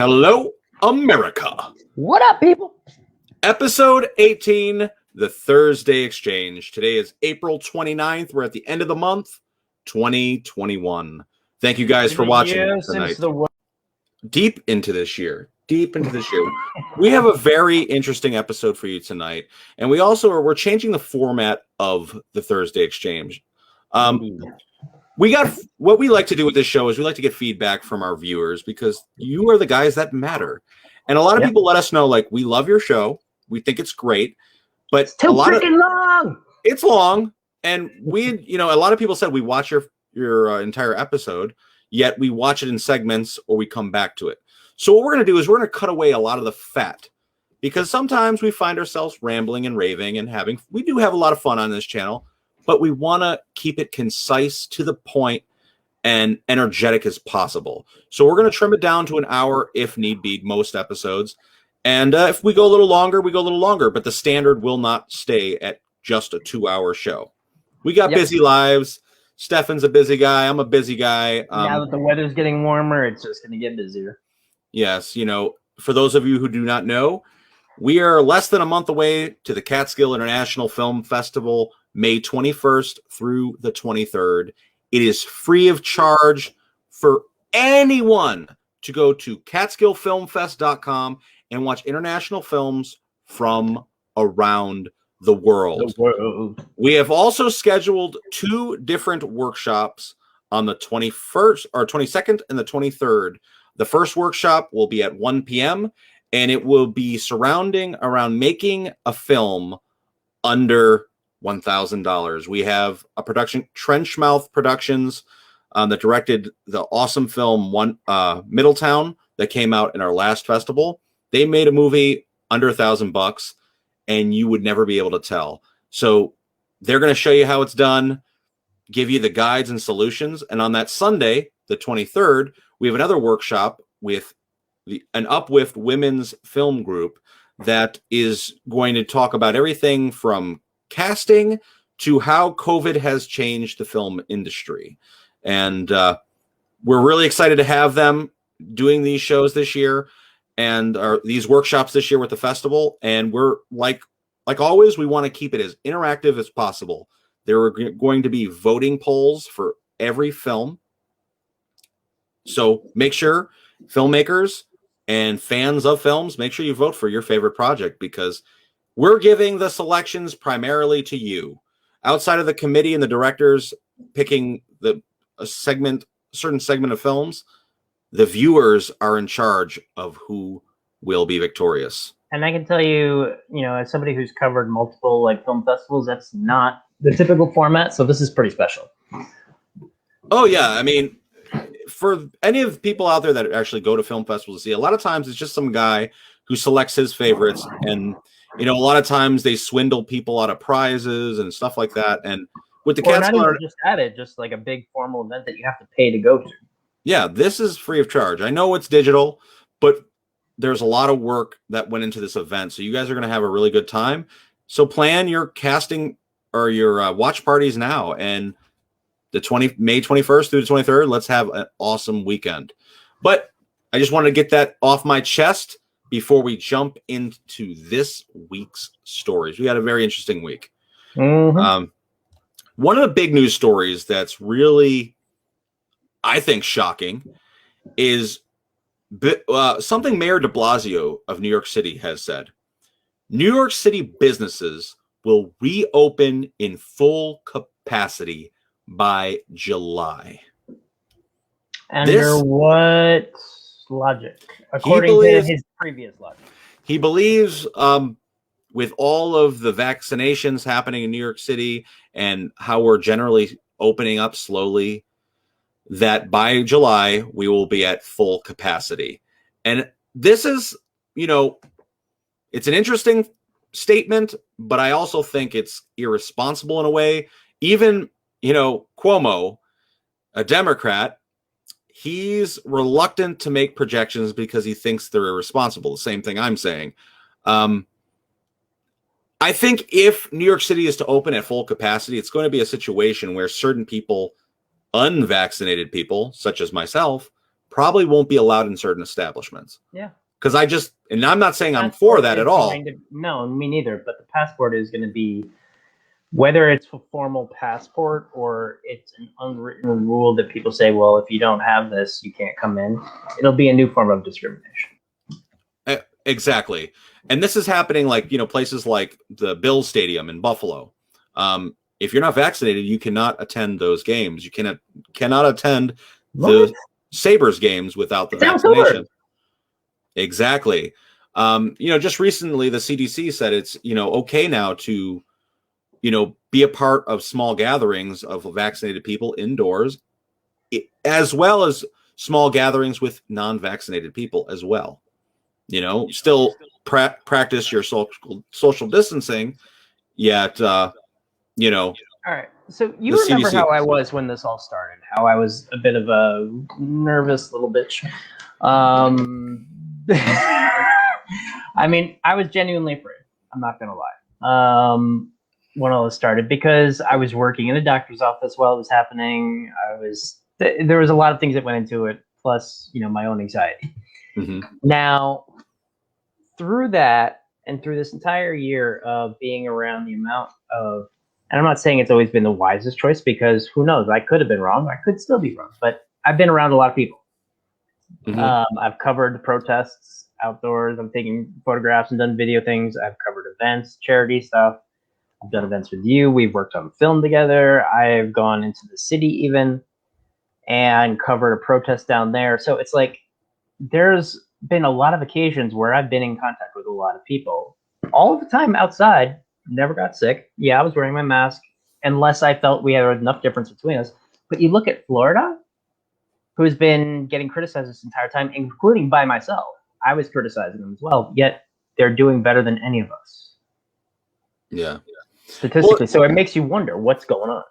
Hello, America. What up, people? Episode 18, the Thursday Exchange. Today is April 29th. We're at the end of the month, 2021. Thank you guys for watching tonight. Deep into this year. We have a very interesting episode for you tonight. And we're changing the format of the Thursday Exchange. What we like to do with this show is we like to get feedback from our viewers because you are the guys that matter. And a lot of people let us know, like, we love your show. We think it's great, but it's too freaking long. It's long. And a lot of people said we watch your entire episode, yet we watch it in segments or we come back to it. So what we're going to do is we're going to cut away a lot of the fat because sometimes we find ourselves rambling and raving and we do have a lot of fun on this channel, but we want to keep it concise, to the point, and energetic as possible. So we're going to trim it down to an hour if need be, most episodes. And if we go a little longer, we go a little longer, but the standard will not stay at just a 2-hour show. We got busy lives. Stefan's a busy guy. I'm a busy guy. Now that the weather's getting warmer, it's just going to get busier. Yes. For those of you who do not know, we are less than a month away to the Catskill International Film Festival, May 21st through the 23rd. It is free of charge for anyone to go to CatskillFilmFest.com and watch international films from around the world. We have also scheduled 2 different workshops on the 21st or 22nd and the 23rd. The first workshop will be at 1 p.m. and it will be surrounding around making a film under $1,000. We have a production, Trenchmouth Productions, that directed the awesome film Middletown that came out in our last festival. They made a movie under $1,000, and you would never be able to tell. So they're going to show you how it's done, give you the guides and solutions. And on that Sunday, the 23rd, we have another workshop with an Uplift women's film group that is going to talk about everything from casting to how COVID has changed the film industry. And we're really excited to have them doing these shows this year and these workshops this year with the festival. And we're like always, we want to keep it as interactive as possible. There are going to be voting polls for every film. So make sure, filmmakers and fans of films, make sure you vote for your favorite project, because we're giving the selections primarily to you. Outside of the committee and the directors picking a certain segment of films, the viewers are in charge of who will be victorious. And I can tell you, as somebody who's covered multiple film festivals, that's not the typical format. So this is pretty special. Oh yeah, I mean, for any of the people out there that actually go to film festivals to see, a lot of times it's just some guy who selects his favorites, and a lot of times they swindle people out of prizes and stuff like that. And with the Catskill, just like a big formal event that you have to pay to go to. Yeah, this is free of charge. I know it's digital, but there's a lot of work that went into this event. So you guys are going to have a really good time. So plan your casting or your watch parties now. And May 21st through the 23rd, let's have an awesome weekend. But I just wanted to get that off my chest before we jump into this week's stories. We had a very interesting week. Mm-hmm. One of the big news stories that's really, I think, shocking is something Mayor de Blasio of New York City has said. New York City businesses will reopen in full capacity by July. Under what logic? According to his previous logic. He believes with all of the vaccinations happening in New York City and how we're generally opening up slowly, that by July we will be at full capacity. And this is, it's an interesting statement, but I also think it's irresponsible in a way. Even, Cuomo, a Democrat, he's reluctant to make projections because he thinks they're irresponsible. The same thing I'm saying. I think if New York City is to open at full capacity, it's going to be a situation where certain people, unvaccinated people, such as myself, probably won't be allowed in certain establishments. Yeah. Because and I'm not saying I'm for that at all. No, me neither. But the passport is going to be, whether it's a formal passport or it's an unwritten rule that people say, well, if you don't have this, you can't come in. It'll be a new form of discrimination. Exactly. And this is happening like, places like the Bills Stadium in Buffalo. If you're not vaccinated, you cannot attend those games. You cannot attend the Sabres games without the vaccination. Exactly. Just recently the CDC said it's, okay now to, be a part of small gatherings of vaccinated people indoors, as well as small gatherings with non-vaccinated people as well. Still practice your social distancing, yet, All right. So you remember how I was when this all started, how I was a bit of a nervous little bitch. I mean, I was genuinely afraid. I'm not going to lie. When all this started, because I was working in a doctor's office while it was happening. There was a lot of things that went into it, plus, my own anxiety. Mm-hmm. Now, through that and through this entire year of being around the amount of, and I'm not saying it's always been the wisest choice, because who knows, I could have been wrong. I could still be wrong, but I've been around a lot of people. Mm-hmm. I've covered the protests outdoors. I'm taking photographs and done video things. I've covered events, charity stuff. I've done events with you. We've worked on film together. I've gone into the city even and covered a protest down there. So it's like there's been a lot of occasions where I've been in contact with a lot of people all of the time outside. Never got sick. Yeah, I was wearing my mask unless I felt we had enough difference between us. But you look at Florida, who's been getting criticized this entire time, including by myself. I was criticizing them as well, yet they're doing better than any of us. Yeah. Statistically. So it makes you wonder what's going on.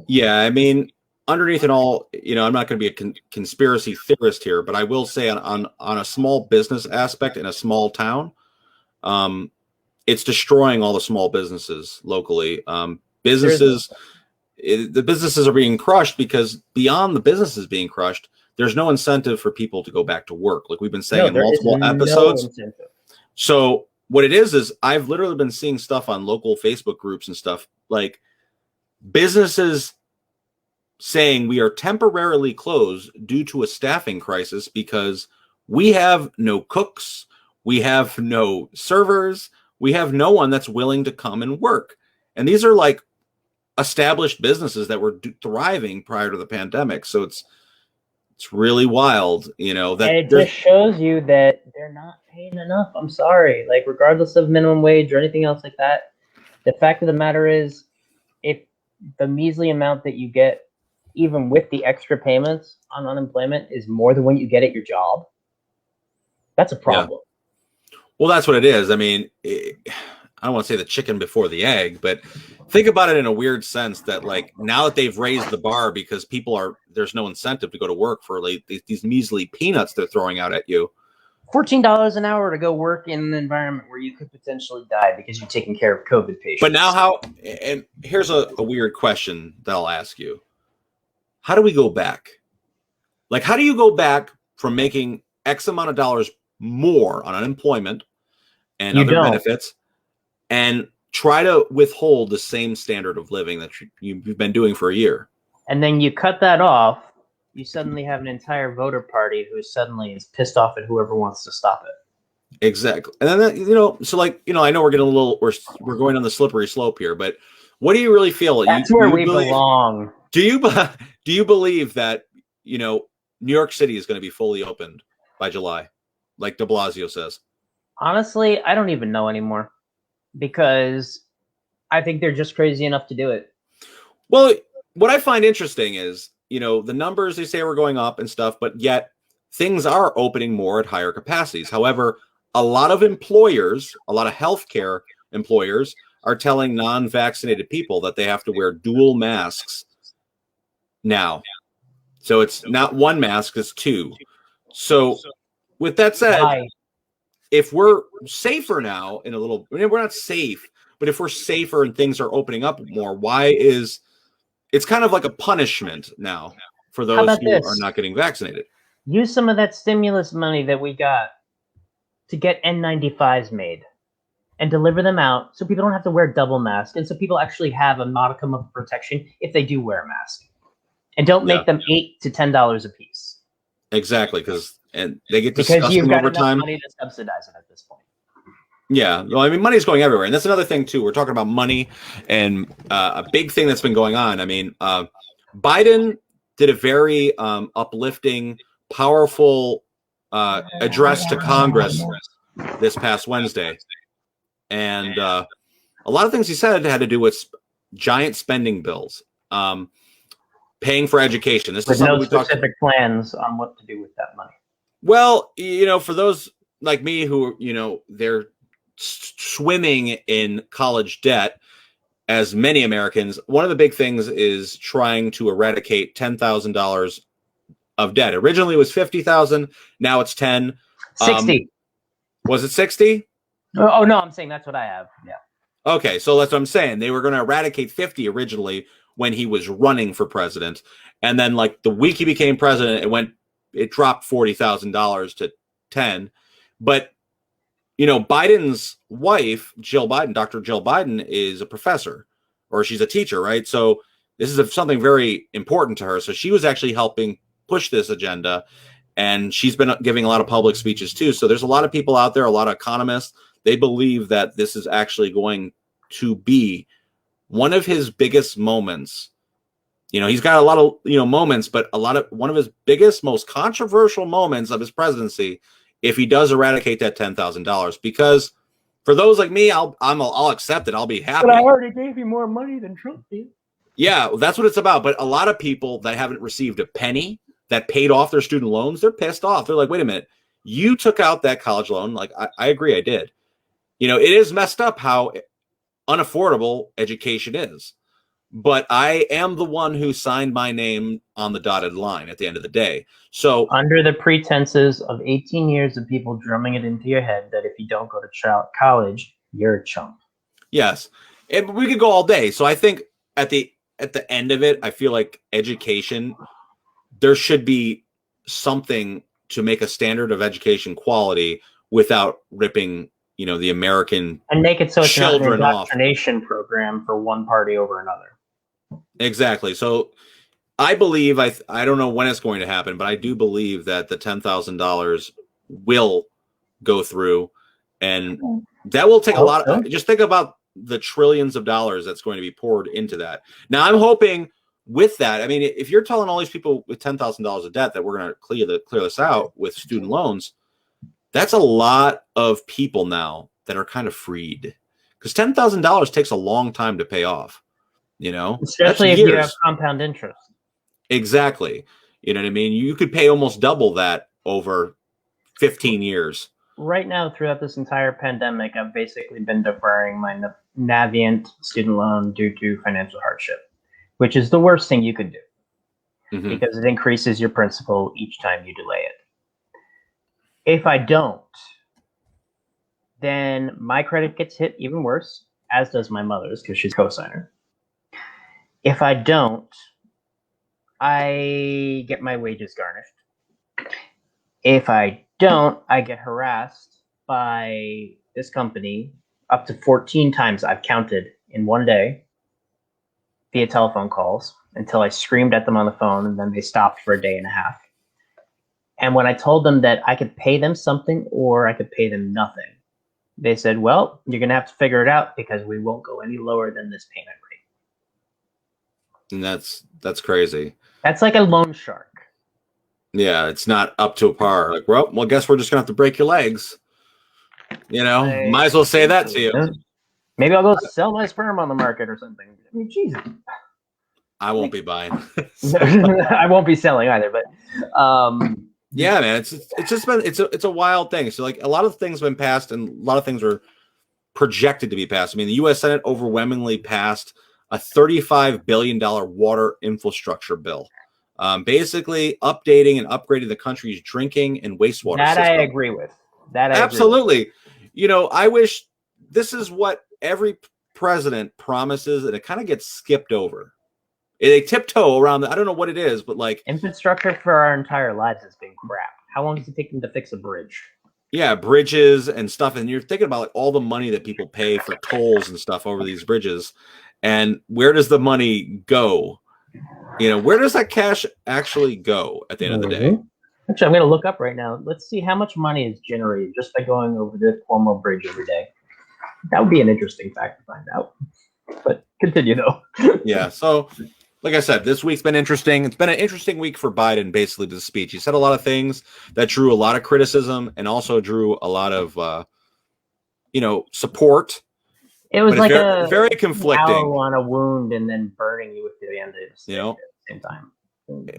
Yeah, I mean, underneath it all, I'm not going to be a conspiracy theorist here, but I will say on a small business aspect in a small town, it's destroying all the small businesses locally. The businesses are being crushed because beyond the businesses being crushed, there's no incentive for people to go back to work. Like we've been saying in multiple episodes. No, so what it is I've literally been seeing stuff on local Facebook groups and stuff, like businesses saying we are temporarily closed due to a staffing crisis because we have no cooks, we have no servers, we have no one that's willing to come and work. And these are like established businesses that were thriving prior to the pandemic. So it's really wild, that it just shows you that they're not paying enough. I'm sorry. Like, regardless of minimum wage or anything else like that, the fact of the matter is, if the measly amount that you get, even with the extra payments on unemployment, is more than what you get at your job, that's a problem. Yeah. Well, that's what it is. I mean, I don't want to say the chicken before the egg, but think about it in a weird sense that, like, now that they've raised the bar because there's no incentive to go to work for like these measly peanuts they're throwing out at you. $14 an hour to go work in an environment where you could potentially die because you're taking care of COVID patients. But now and here's a weird question that I'll ask you. How do we go back? Like, how do you go back from making X amount of dollars more on unemployment and other benefits and try to withhold the same standard of living that you've been doing for a year? And then you cut that off, you suddenly have an entire voter party who suddenly is pissed off at whoever wants to stop it. Exactly. And then, so like, I know we're getting we're going on the slippery slope here, but what do you really feel? That's where we belong. Do you believe that, New York City is going to be fully opened by July, like de Blasio says? Honestly, I don't even know anymore, because I think they're just crazy enough to do it. Well, what I find interesting is, the numbers, they say, we're going up and stuff, but yet things are opening more at higher capacities. However, a lot of employers, a lot of healthcare employers are telling non-vaccinated people that they have to wear dual masks now. So it's not one mask, it's two. So with that said, if we're safer now we're not safe, but if we're safer and things are opening up more, it's kind of like a punishment now for those who are not getting vaccinated. use some of that stimulus money that we got to get N95s made and deliver them out so people don't have to wear double masks and so people actually have a modicum of protection if they do wear a mask. And don't make them $8 to $10 a piece. Exactly, and they get because you've disgusting got over enough time. money to subsidize it at this point. Yeah, well, I mean, money's going everywhere, and that's another thing too. We're talking about money, and a big thing that's been going on. I mean, Biden did a very uplifting, powerful address to Congress this past Wednesday, and a lot of things he said had to do with giant spending bills, paying for education. This is no specific plans on what to do with that money. Well, for those like me who, they're swimming in college debt, as many Americans, one of the big things is trying to eradicate $10,000 of debt. Originally it was 50,000, now it's 10. 60. Was it 60? Oh no, I'm saying that's what I have. Yeah. Okay, so that's what I'm saying. They were going to eradicate 50 originally when he was running for president, and then like the week he became president, it dropped $40,000 to 10. But Biden's wife, Jill Biden, Dr. Jill Biden, is a professor, or she's a teacher, right? So this is something very important to her. So she was actually helping push this agenda, and she's been giving a lot of public speeches too. So there's a lot of people out there, a lot of economists. They believe that this is actually going to be one of his biggest moments. He's got a lot of moments, but one of his biggest, most controversial moments of his presidency, if he does eradicate that $10,000. Because for those like me, I'll accept it. I'll be happy. But I already gave you more money than Trump did. Yeah, that's what it's about. But a lot of people that haven't received a penny, that paid off their student loans, they're pissed off. They're like, wait a minute, you took out that college loan. Like, I agree, I did. It is messed up how unaffordable education is. But I am the one who signed my name on the dotted line at the end of the day. So under the pretenses of 18 years of people drumming it into your head that if you don't go to college, you're a chump. Yes. And we could go all day. So I think at the end of it, I feel like education, there should be something to make a standard of education quality without ripping the American and make it so it's not an indoctrination program for one party over another. Exactly. So I believe, I don't know when it's going to happen, but I do believe that the $10,000 will go through, and that will take a lot of, just think about the trillions of dollars that's going to be poured into that. Now I'm hoping with that, I mean, if you're telling all these people with $10,000 of debt that we're going to clear this out with student loans, that's a lot of people now that are kind of freed, because $10,000 takes a long time to pay off, especially if you have compound interest. Exactly. You know what I mean? You could pay almost double that over 15 years. Right now, throughout this entire pandemic, I've basically been deferring my Navient student loan due to financial hardship, which is the worst thing you could do because it increases your principal each time you delay it. If I don't, then my credit gets hit even worse, as does my mother's because she's co-signer. If I don't, I get my wages garnished. If I don't, I get harassed by this company up to 14 times I've counted in one day via telephone calls until I screamed at them on the phone, and then they stopped for a day and a half. And when I told them that I could pay them something or I could pay them nothing, they said, well, you're going to have to figure it out because we won't go any lower than this payment rate. And that's crazy. That's like a loan shark. Yeah, it's not up to par. Like, well, guess we're just going to have to break your legs. Might as well say that to you. Maybe I'll go sell my sperm on the market or something. I mean, Jesus. I won't be buying. I won't be selling either, but yeah, man, it's just been it's a wild thing. So like a lot of things have been passed, and a lot of things are projected to be passed. I mean, the U.S. Senate overwhelmingly passed a $35 billion water infrastructure bill, basically updating and upgrading the country's drinking and wastewater system. I agree with. Absolutely. I wish this is what every president promises, and it kind of gets skipped over. They tiptoe around. I don't know what it is, but like infrastructure for our entire lives has been crap. How long does it take them to fix a bridge? yeah, bridges and stuff, and you're thinking about like all the money that people pay for tolls and stuff over these bridges, and where does the money go? Where does that cash actually go at the end of the day? Actually, I'm going to look up right now. Let's see how much money is generated just by going over the Cuomo Bridge every day. That would be an interesting fact to find out. But continue, though. Yeah, so like I said, this week's been interesting. It's been an interesting week for Biden, basically, to the speech. He said a lot of things that drew a lot of criticism and also drew a lot of, support. It was like very conflicting. Arrow on a wound and then burning you with the end of the at the same time.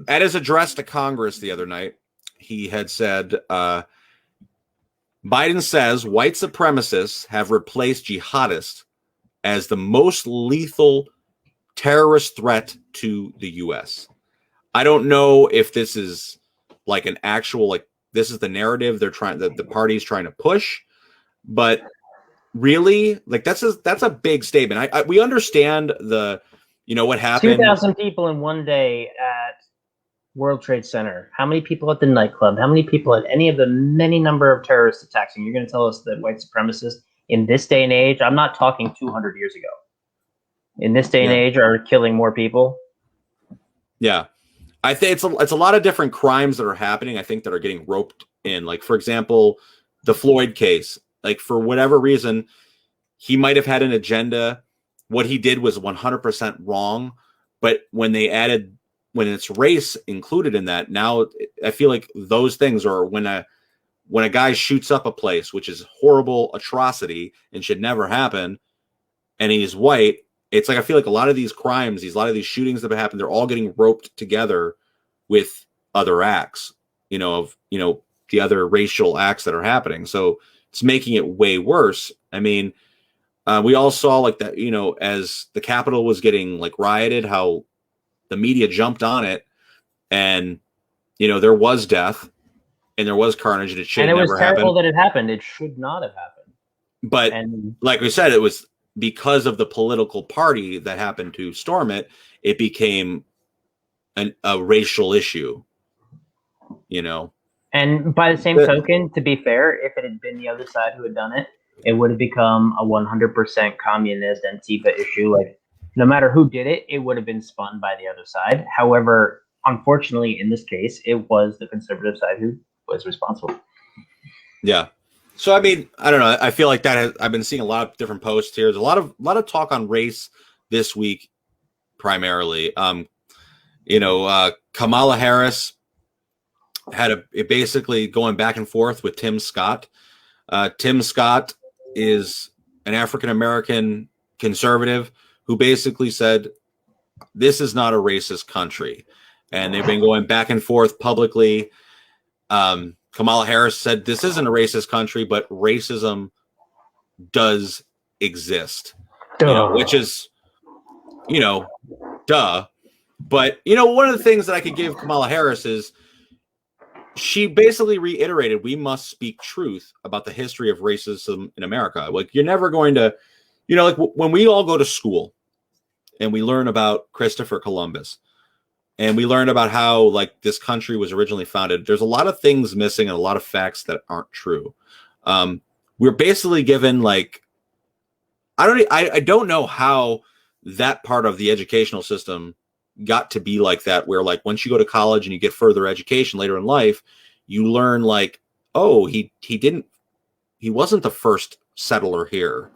At his address to Congress the other night, he had said, Biden says white supremacists have replaced jihadists as the most lethal terrorist threat to the U.S. I don't know if this is like an actual, like, this is the narrative the party's trying to push, but really, like, that's a big statement. We understand what happened. 2,000 people in one day at World Trade Center. How many people at the nightclub? How many people at any of the many number of terrorist attacks? And you're going to tell us that white supremacists in this day and age, I'm not talking 200 years ago, in this day and age, are killing more people? Yeah. I think it's a lot of different crimes that are happening, I think, that are getting roped in. Like, for example, the Floyd case. Like, for whatever reason, he might have had an agenda. What he did was 100% wrong. But when it's race included in that, now I feel like those things are when a guy shoots up a place, which is horrible atrocity and should never happen, and he's white. It's like, I feel like a lot of these crimes, a lot of these shootings that have happened, they're all getting roped together with other acts, of the other racial acts that are happening. So it's making it way worse. I mean, we all saw like that, as the Capitol was getting like rioted, how the media jumped on it, and there was death and there was carnage, and it should never happen. And it was terrible that it happened. It should not have happened. But like we said, it was because of the political party that happened to storm it. It became a racial issue, And by the same token, to be fair, if it had been the other side who had done it, it would have become a 100% communist Antifa issue. Like, no matter who did it, it would have been spun by the other side. However, unfortunately, in this case, it was the conservative side who was responsible. Yeah. So, I mean, I don't know. I feel like I've been seeing a lot of different posts here. There's a lot of talk on race this week, primarily. Kamala Harris had basically going back and forth with Tim Scott. Tim Scott is an African-American conservative who basically said, this is not a racist country. And they've been going back and forth publicly. Kamala Harris said, this isn't a racist country, but racism does exist, which is, duh. But, one of the things that I could give Kamala Harris is she basically reiterated, we must speak truth about the history of racism in America. Like, you're never going to, like when we all go to school and we learn about Christopher Columbus, and we learn about how like this country was originally founded, there's a lot of things missing and a lot of facts that aren't true. We're basically given like, I don't know how that part of the educational system got to be like that, where like once you go to college and you get further education later in life, you learn like, oh, he wasn't the first settler here.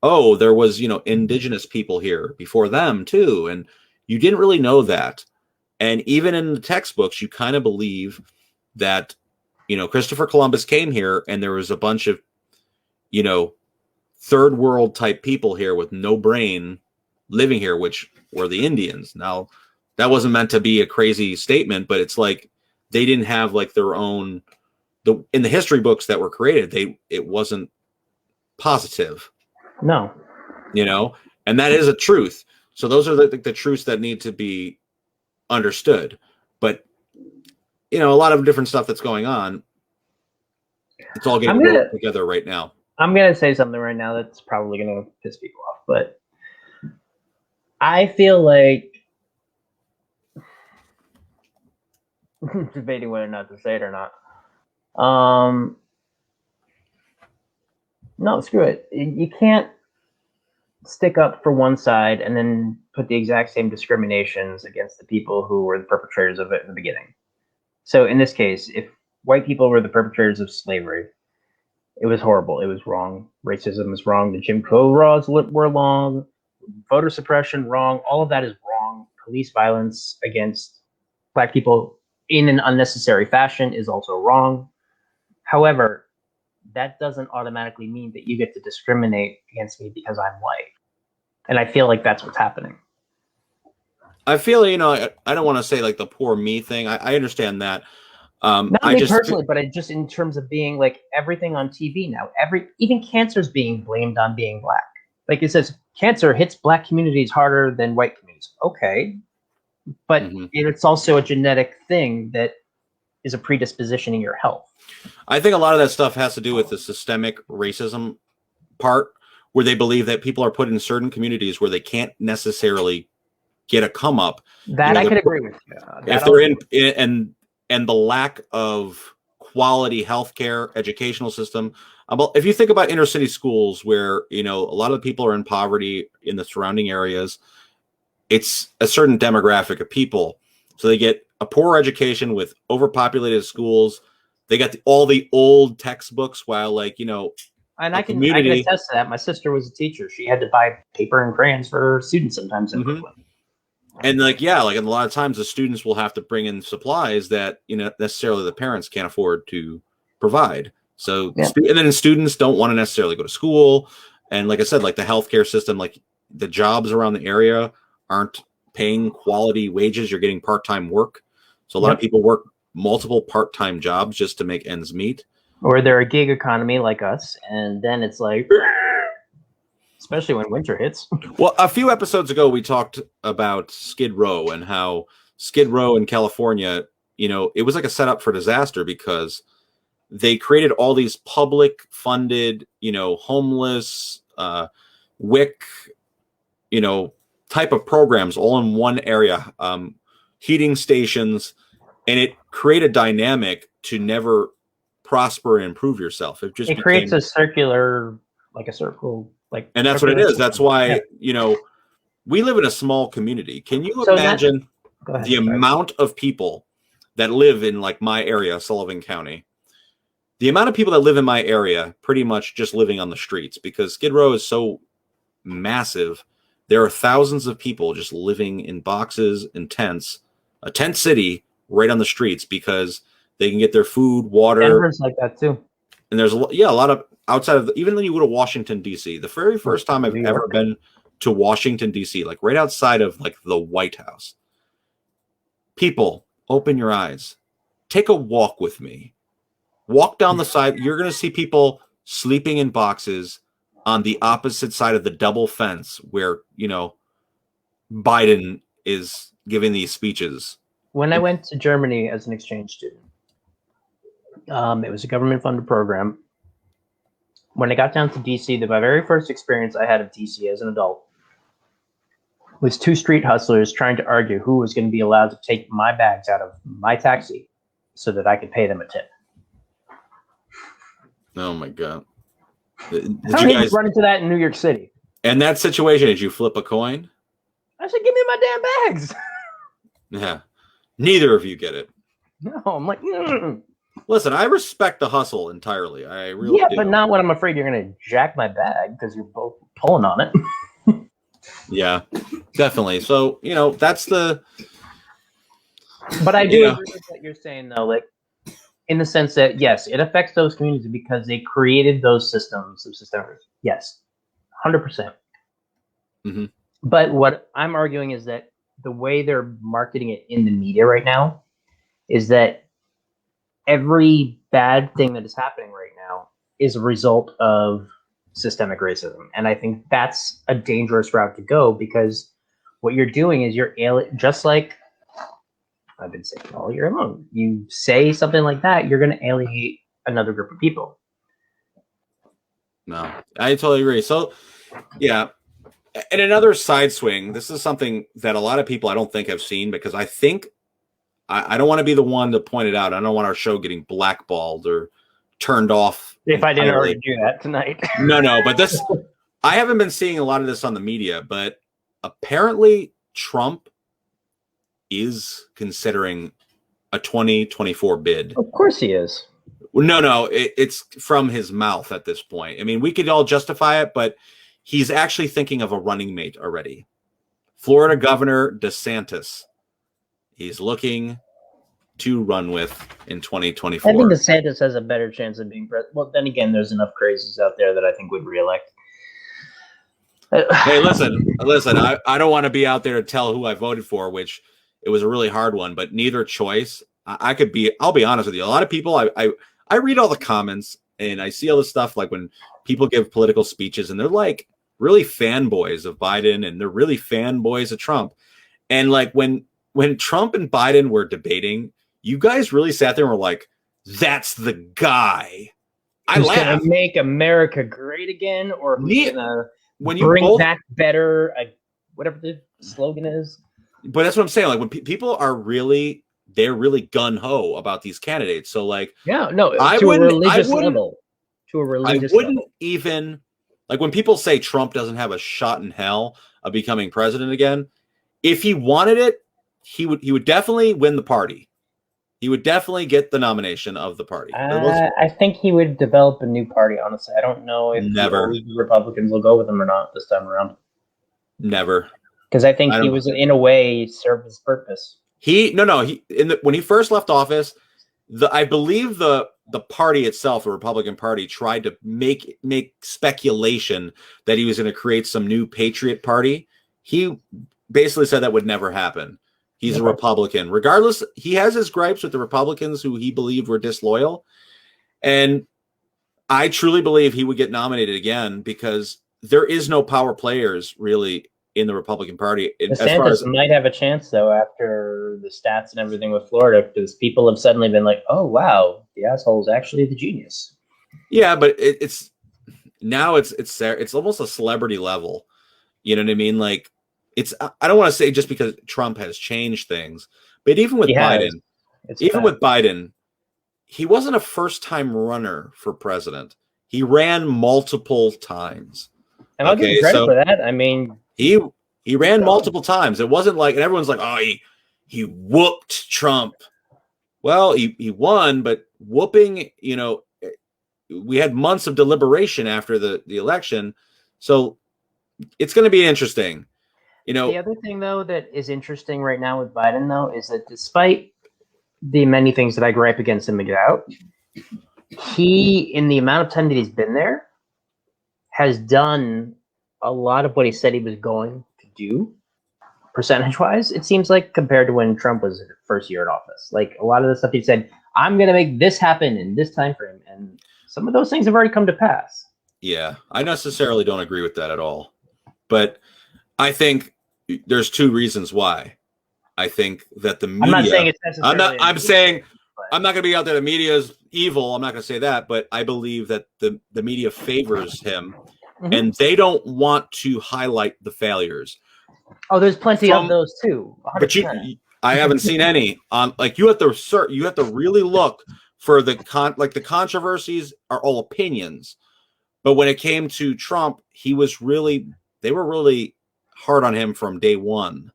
Oh, there was, indigenous people here before them too. And you didn't really know that. And even in the textbooks, you kind of believe that, Christopher Columbus came here and there was a bunch of, third world type people here with no brain living here, which were the Indians. Now, that wasn't meant to be a crazy statement, but it's like they didn't have like their own, in the history books that were created, it wasn't positive. No. And that is a truth. So those are the truths that need to be understood. But, a lot of different stuff that's going on. It's all getting rolled together right now. I'm going to say something right now that's probably going to piss people off, but I feel like debating whether or not to say it or not. No, screw it. You can't stick up for one side and then put the exact same discriminations against the people who were the perpetrators of it in the beginning. So in this case, if white people were the perpetrators of slavery, it was horrible. It was wrong. Racism was wrong. The Jim Crow laws were wrong. Voter suppression wrong. All of that is wrong. Police violence against black people in an unnecessary fashion is also wrong. However, that doesn't automatically mean that you get to discriminate against me because I'm white. And I feel like that's what's happening. I feel, I don't want to say like the poor me thing. I understand that. Not me personally, but just in terms of being like everything on TV now, even cancer is being blamed on being black. Like it says, cancer hits black communities harder than white communities. Okay, but it's also a genetic thing that is a predisposition in your health. I think a lot of that stuff has to do with the systemic racism part, where they believe that people are put in certain communities where they can't necessarily get a come up. That I could agree with. If they're in and the lack of quality healthcare, educational system. If you think about inner city schools where, a lot of the people are in poverty in the surrounding areas, it's a certain demographic of people. So they get a poor education with overpopulated schools. They got all the old textbooks while and I can attest to that. My sister was a teacher. She had to buy paper and crayons for her students sometimes in Brooklyn. And and a lot of times the students will have to bring in supplies that necessarily the parents can't afford to provide. So and then students don't want to necessarily go to school. And like I said, like the healthcare system, like the jobs around the area aren't paying quality wages. You're getting part-time work. So a lot of people work multiple part-time jobs just to make ends meet. Or they're a gig economy like us, and then it's like, especially when winter hits. Well, a few episodes ago, we talked about Skid Row and how Skid Row in California, it was like a setup for disaster because they created all these public funded, homeless, WIC, type of programs all in one area, heating stations, and it created a dynamic to never prosper and improve yourself. It creates a circular, like a circle. And that's what it is. That's why, we live in a small community. Can you imagine the amount of people that live in like my area, Sullivan County? The amount of people that live in my area pretty much just living on the streets because Skid Row is so massive. There are thousands of people just living in boxes and tents, a tent city right on the streets because they can get their food, water. Denver's like that too. And there's a lot of outside of even when you go to Washington, D.C., the very first time I've ever been to Washington, D.C., like right outside of like the White House, people, open your eyes. Take a walk with me. Walk down the side. You're going to see people sleeping in boxes on the opposite side of the double fence where, Biden is giving these speeches. When I went to Germany as an exchange student, it was a government-funded program. When I got down to DC, my very first experience I had of DC as an adult was two street hustlers trying to argue who was going to be allowed to take my bags out of my taxi so that I could pay them a tip. Oh my God. Did you guys run into that in New York City? And that situation, did you flip a coin? I said, give me my damn bags. Yeah. Neither of you get it. No, I'm like, Listen, I respect the hustle entirely. I really do. But not when I'm afraid you're going to jack my bag because you're both pulling on it. Yeah, definitely. So, that's the... But I do agree with what you're saying, though, like, in the sense that, yes, it affects those communities because they created those systems of systemic. Yes, 100%. Mm-hmm. But what I'm arguing is that the way they're marketing it in the media right now is that every bad thing that is happening right now is a result of systemic racism. And I think that's a dangerous route to go because what you're doing is you're just like I've been saying all year long. You say something like that, you're going to alienate another group of people. No, I totally agree. So, yeah. And another side swing, this is something that a lot of people I don't think have seen because I think I don't want to be the one to point it out. I don't want our show getting blackballed or turned off. If I didn't entirely. already do that tonight. No, but this, I haven't been seeing a lot of this on the media, but apparently Trump is considering a 2024 bid. Of course he is. No, it's from his mouth at this point. I mean, we could all justify it, but he's actually thinking of a running mate already. Florida Governor DeSantis. He's looking to run with in 2024. I think DeSantis has a better chance of being president. Well, then again, there's enough crazies out there that I think would reelect. Hey, listen. I don't want to be out there to tell who I voted for, which it was a really hard one, but neither choice. I'll be honest with you. A lot of people, I read all the comments and I see all this stuff, like when people give political speeches and they're like really fanboys of Biden and they're really fanboys of Trump. And like when Trump and Biden were debating, you guys really sat there and were like, that's the guy. Who's going to make America great again, or who's going to bring back better, whatever the slogan is. But that's what I'm saying. Like when people are really, they're really gung-ho about these candidates. So like, yeah, no, to a religious level. I wouldn't even, like when people say Trump doesn't have a shot in hell of becoming president again, if he wanted it, he would definitely win the party. He would definitely get the nomination of the party. I think he would develop a new party, honestly. I don't know if the Republicans will go with him or not this time around. Never. Because I think he was, in a way, served his purpose. When he first left office, I believe the party itself, the Republican Party, tried to make speculation that he was going to create some new patriot party. He basically said that would never happen. He's a Republican. Regardless, he has his gripes with the Republicans who he believed were disloyal. And I truly believe he would get nominated again because there is no power players really in the Republican Party. DeSantis might have a chance, though, after the stats and everything with Florida, because people have suddenly been like, oh, wow, the asshole is actually the genius. Yeah, but it's almost a celebrity level. You know what I mean? Like, I don't want to say just because Trump has changed things, but even with Biden, he wasn't a first-time runner for president. He ran multiple times. And I'll give him credit for that. I mean, he ran multiple times. It wasn't like, and everyone's like, oh, he whooped Trump. Well, he won, but whooping, we had months of deliberation after the election. So it's going to be interesting. The other thing, though, that is interesting right now with Biden, though, is that despite the many things that I gripe against him about, he, in the amount of time that he's been there, has done a lot of what he said he was going to do, percentage-wise, it seems like, compared to when Trump was first year in office. Like, a lot of the stuff he said, I'm going to make this happen in this time frame, and some of those things have already come to pass. Yeah, I necessarily don't agree with that at all. But I think there's two reasons why. I think that the media. I'm not saying it's necessarily. I'm saying I'm not going to be out there. The media is evil. I'm not going to say that, but I believe that the media favors him, and they don't want to highlight the failures. Oh, there's plenty of those too. 100%. But I haven't seen any on. Like you have to really look for the controversies are all opinions, but when it came to Trump, they were really hard on him from day one.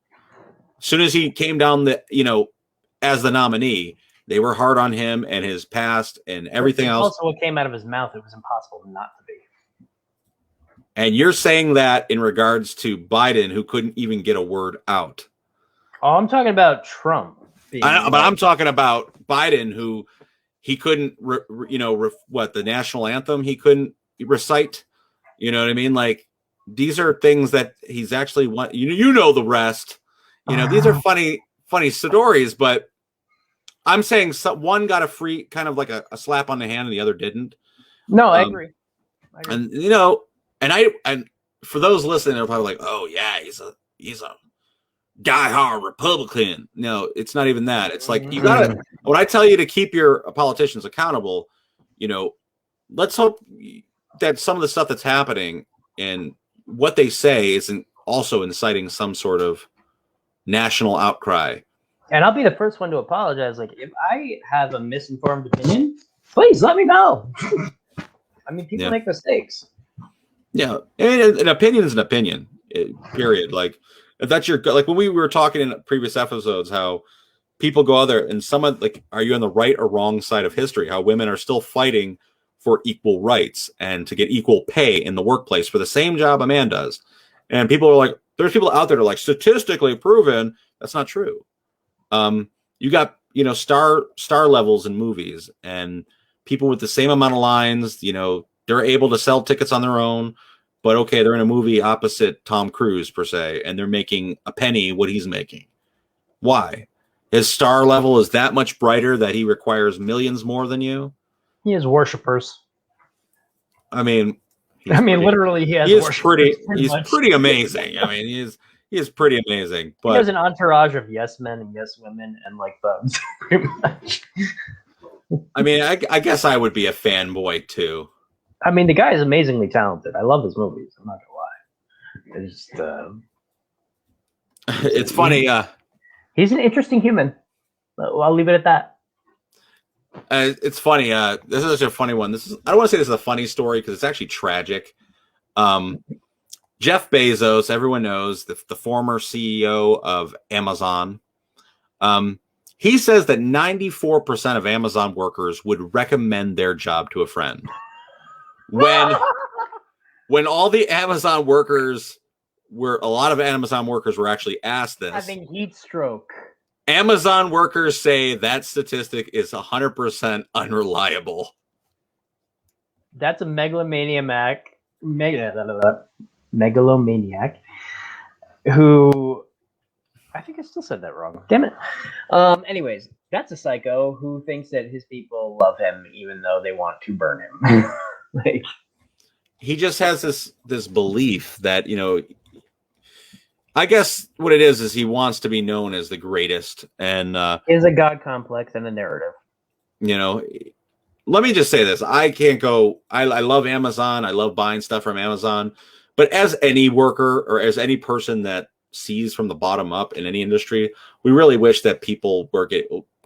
As soon as he came down as the nominee, they were hard on him and his past and everything else. Also, what came out of his mouth, it was impossible not to be. And you're saying that in regards to Biden, who couldn't even get a word out. Oh, I'm talking about Trump. But I'm talking about Biden, who he couldn't, the national anthem he couldn't recite. You know what I mean? Like, these are things that he's actually the rest. These are funny stories, but I'm saying one got a free kind of like a slap on the hand and the other didn't. No, I agree. And and for those listening, they're probably like, oh yeah, he's a diehard Republican. No, it's not even that. It's like you gotta. When I tell you to keep your politicians accountable, let's hope that some of the stuff that's happening and what they say isn't also inciting some sort of national outcry. And I'll be the first one to apologize. Like, if I have a misinformed opinion, please let me know. I mean, people make mistakes. Yeah, and an opinion is an opinion. Period. Like, if that's your like when we were talking in previous episodes, how people go out there and someone like, are you on the right or wrong side of history? How women are still fighting for equal rights and to get equal pay in the workplace for the same job a man does. And people are like, there's people out there that are like statistically proven that's not true. You got star levels in movies and people with the same amount of lines. They're able to sell tickets on their own, but okay, they're in a movie opposite Tom Cruise per se, and they're making a penny what he's making. Why? His star level is that much brighter that he requires millions more than you. He has worshippers. I mean, literally, he has. He's pretty amazing. I mean, he is pretty amazing. But he has an entourage of yes men and yes women and like thugs, pretty much. I mean, I guess I would be a fanboy too. I mean, the guy is amazingly talented. I love his movies. I'm not gonna lie. It's just, it's funny. He's an interesting human. I'll leave it at that. It's funny. This is a funny one. I don't want to say this is a funny story because it's actually tragic. Jeff Bezos, everyone knows, the former CEO of Amazon. He says that 94% of Amazon workers would recommend their job to a friend. When all the Amazon workers a lot of Amazon workers were actually asked this. Having heat stroke. Amazon workers say that statistic is 100% unreliable. That's a megalomaniac who, I think I still said that wrong. Damn it. Anyways, that's a psycho who thinks that his people love him even though they want to burn him. Like, he just has this belief that, I guess what it is he wants to be known as the greatest, and is a god complex and a narrative. Let me just say this: I can't go. I love Amazon. I love buying stuff from Amazon, but as any worker or as any person that sees from the bottom up in any industry, we really wish that people were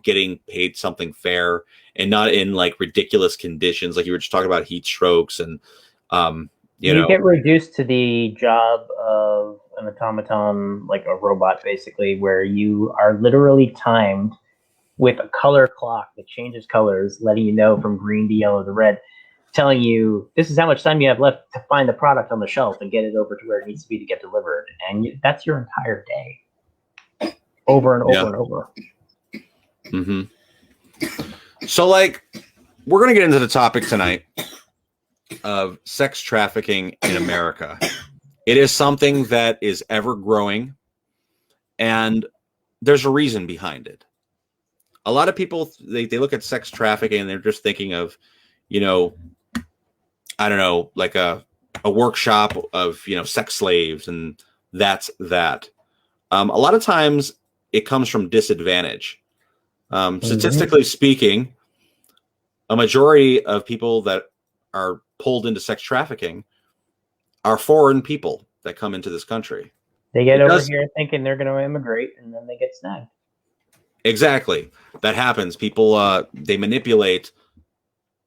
getting paid something fair and not in like ridiculous conditions, like you were just talking about heat strokes and you get reduced to the job of an automaton, like a robot, basically, where you are literally timed with a color clock that changes colors, letting you know from green to yellow to red, telling you this is how much time you have left to find the product on the shelf and get it over to where it needs to be to get delivered. And that's your entire day, over and over and over. Mm-hmm. So, like, we're going to get into the topic tonight of sex trafficking in America. It is something that is ever growing, and there's a reason behind it. A lot of people, they look at sex trafficking and they're just thinking of, I don't know, like a workshop of, sex slaves, and that's that. A lot of times it comes from disadvantage. Statistically speaking, a majority of people that are pulled into sex trafficking are foreign people that come into this country. They get over here thinking they're going to immigrate, and then they get snagged. Exactly. That happens. People, they manipulate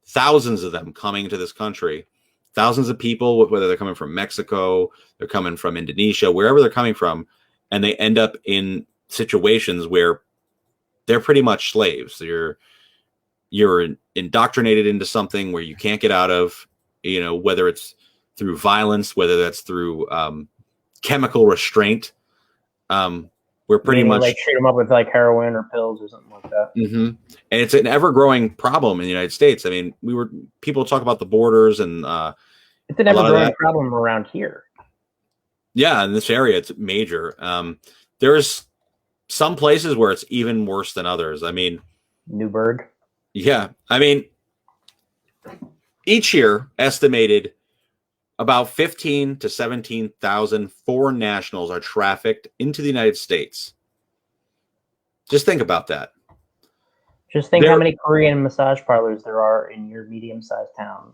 thousands of them coming to this country. Thousands of people, whether they're coming from Mexico, they're coming from Indonesia, wherever they're coming from, and they end up in situations where they're pretty much slaves. You're indoctrinated into something where you can't get out of, whether it's through violence, whether that's through chemical restraint. We're pretty much like treat them up with like heroin or pills or something like that. Mm-hmm. And it's an ever-growing problem in the United States. I mean, people talk about the borders, and it's an ever-growing problem around here. Yeah, in this area, it's major. There's some places where it's even worse than others. I mean, Newburgh. Yeah, I mean, each year estimated about 15 to 17,000 foreign nationals are trafficked into the United States. Just think about that. Just think how many Korean massage parlors there are in your medium-sized town.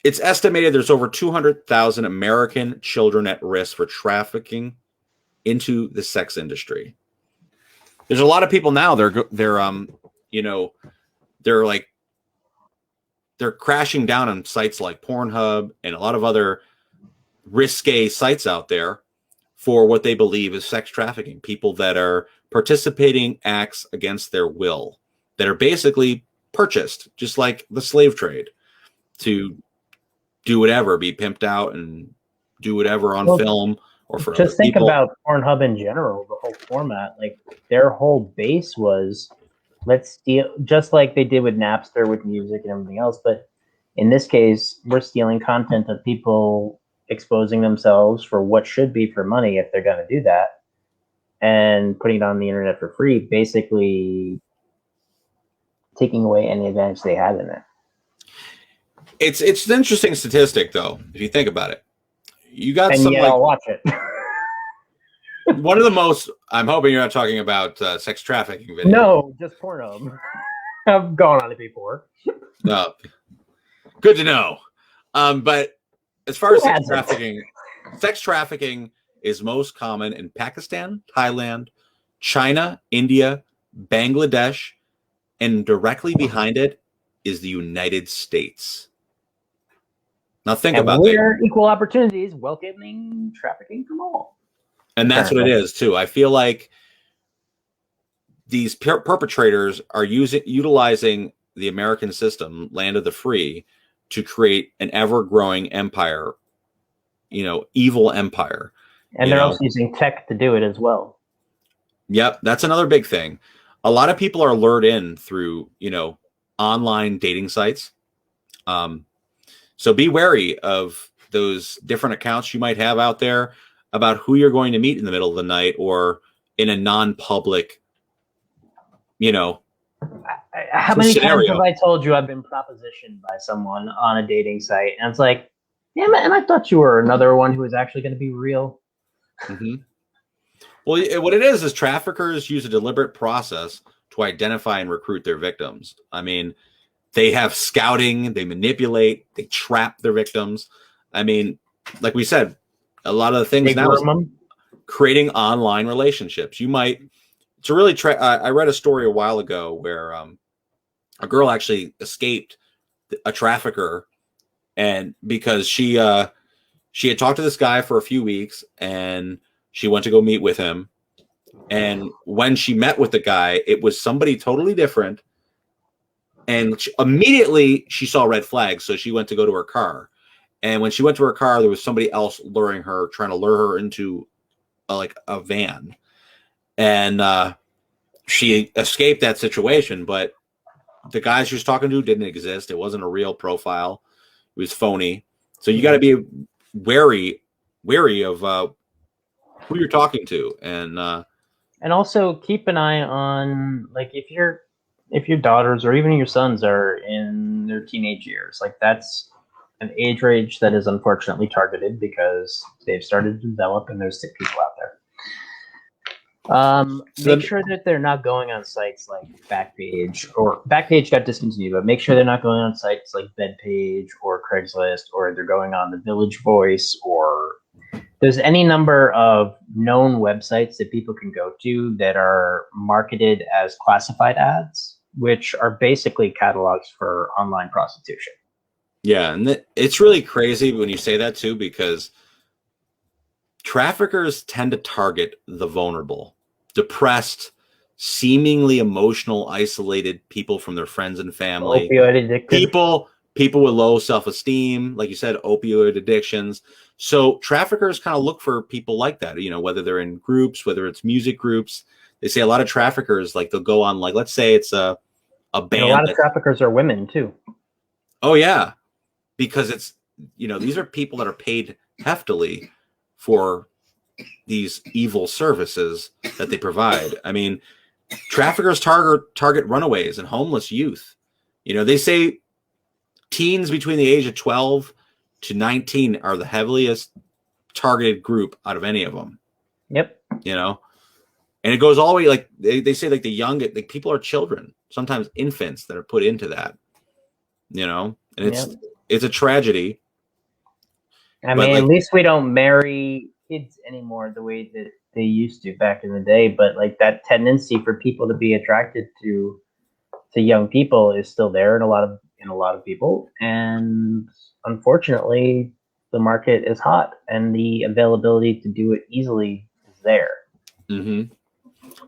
It's estimated there's over 200,000 American children at risk for trafficking into the sex industry. There's a lot of people now. You know, they're crashing down on sites like Pornhub and a lot of other risque sites out there for what they believe is sex trafficking. People that are participating acts against their will, that are basically purchased, just like the slave trade, to do whatever, be pimped out and do whatever on film or for just other think people. about Pornhub in general, the whole format. Like their whole base was, let's steal, just like they did with Napster with music and everything else. But in this case, we're stealing content of people exposing themselves for what should be for money if they're going to do that, and putting it on the internet for free, basically taking away any advantage they had in it. It's an interesting statistic, though, if you think about it. You got and some yeah, like I'll watch it. one of the most. I'm hoping you're not talking about sex trafficking videos. No, just Pornhub. I've gone on it before. No, good to know. But as far as sex trafficking is most common in Pakistan, Thailand, China, India, Bangladesh, and directly behind it is the United States. Now think about that. We're equal opportunities, welcoming trafficking from all. And that's what it is too. I feel like these perpetrators are utilizing the American system, land of the free, to create an ever-growing empire, evil empire. And they're also using tech to do it as well. Yep, that's another big thing. A lot of people are lured in through, online dating sites. So be wary of those different accounts you might have out there about who you're going to meet in the middle of the night or in a non-public, how many times have I told you I've been propositioned by someone on a dating site? And it's like, yeah, man, I thought you were another one who was actually going to be real. Mm-hmm. Well, what it is traffickers use a deliberate process to identify and recruit their victims. I mean, they have scouting, they manipulate, they trap their victims. I mean, like we said, a lot of the things now is creating online relationships. I read a story a while ago where a girl actually escaped a trafficker, and because she had talked to this guy for a few weeks, and she went to go meet with him. And when she met with the guy, it was somebody totally different. And immediately she saw red flags, so she went to go to her car. And when she went to her car, there was somebody else luring her, trying to lure her into a van. And she escaped that situation, but the guy she was talking to didn't exist. It wasn't a real profile. It was phony. So you got to be wary of who you're talking to, and also keep an eye on, like, if your daughters or even your sons are in their teenage years, like that's an age range that is unfortunately targeted because they've started to develop and there's sick people out there. Make sure that they're not going on sites like Backpage, or Backpage got discontinued, but make sure they're not going on sites like Bedpage or Craigslist, or they're going on the Village Voice, or there's any number of known websites that people can go to that are marketed as classified ads, which are basically catalogs for online prostitution. Yeah, and it's really crazy when you say that too, because traffickers tend to target the vulnerable, depressed, seemingly emotional, isolated people from their friends and family. Opioid addicted. People with low self-esteem, like you said, opioid addictions. So traffickers kind of look for people like that, whether they're in groups, whether it's music groups. They say a lot of traffickers, like they'll go on, like, let's say it's a band. And a lot of traffickers are women too. Oh yeah. Because it's, these are people that are paid heftily for these evil services that they provide. I mean, traffickers target runaways and homeless youth. They say teens between the age of 12 to 19 are the heaviest targeted group out of any of them. Yep. And it goes all the way, like they say, like the young, like people are children, sometimes infants that are put into that, and it's a tragedy. I mean, at least we don't marry kids anymore the way that they used to back in the day, but like that tendency for people to be attracted to young people is still there in a lot of people, and unfortunately the market is hot and the availability to do it easily is there. Mm-hmm.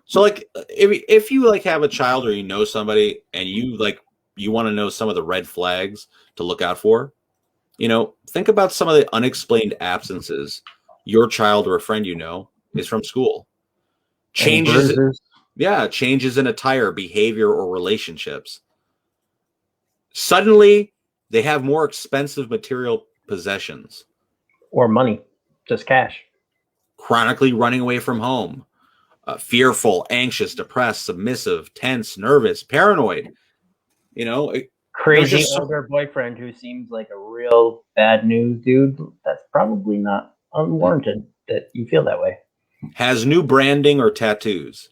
So like if you like have a child or you know somebody and you want to know some of the red flags to look out for, think about some of the unexplained absences your child or a friend is from school. Any Changes, bruises yeah, changes in attire, behavior, or relationships. Suddenly, they have more expensive material possessions. or money, just cash. Chronically running away from home. Fearful, anxious, depressed, submissive, tense, nervous, paranoid. There's Crazy just older boyfriend who seems like a real bad news dude. That's probably not unwarranted that you feel that way. has new branding or tattoos.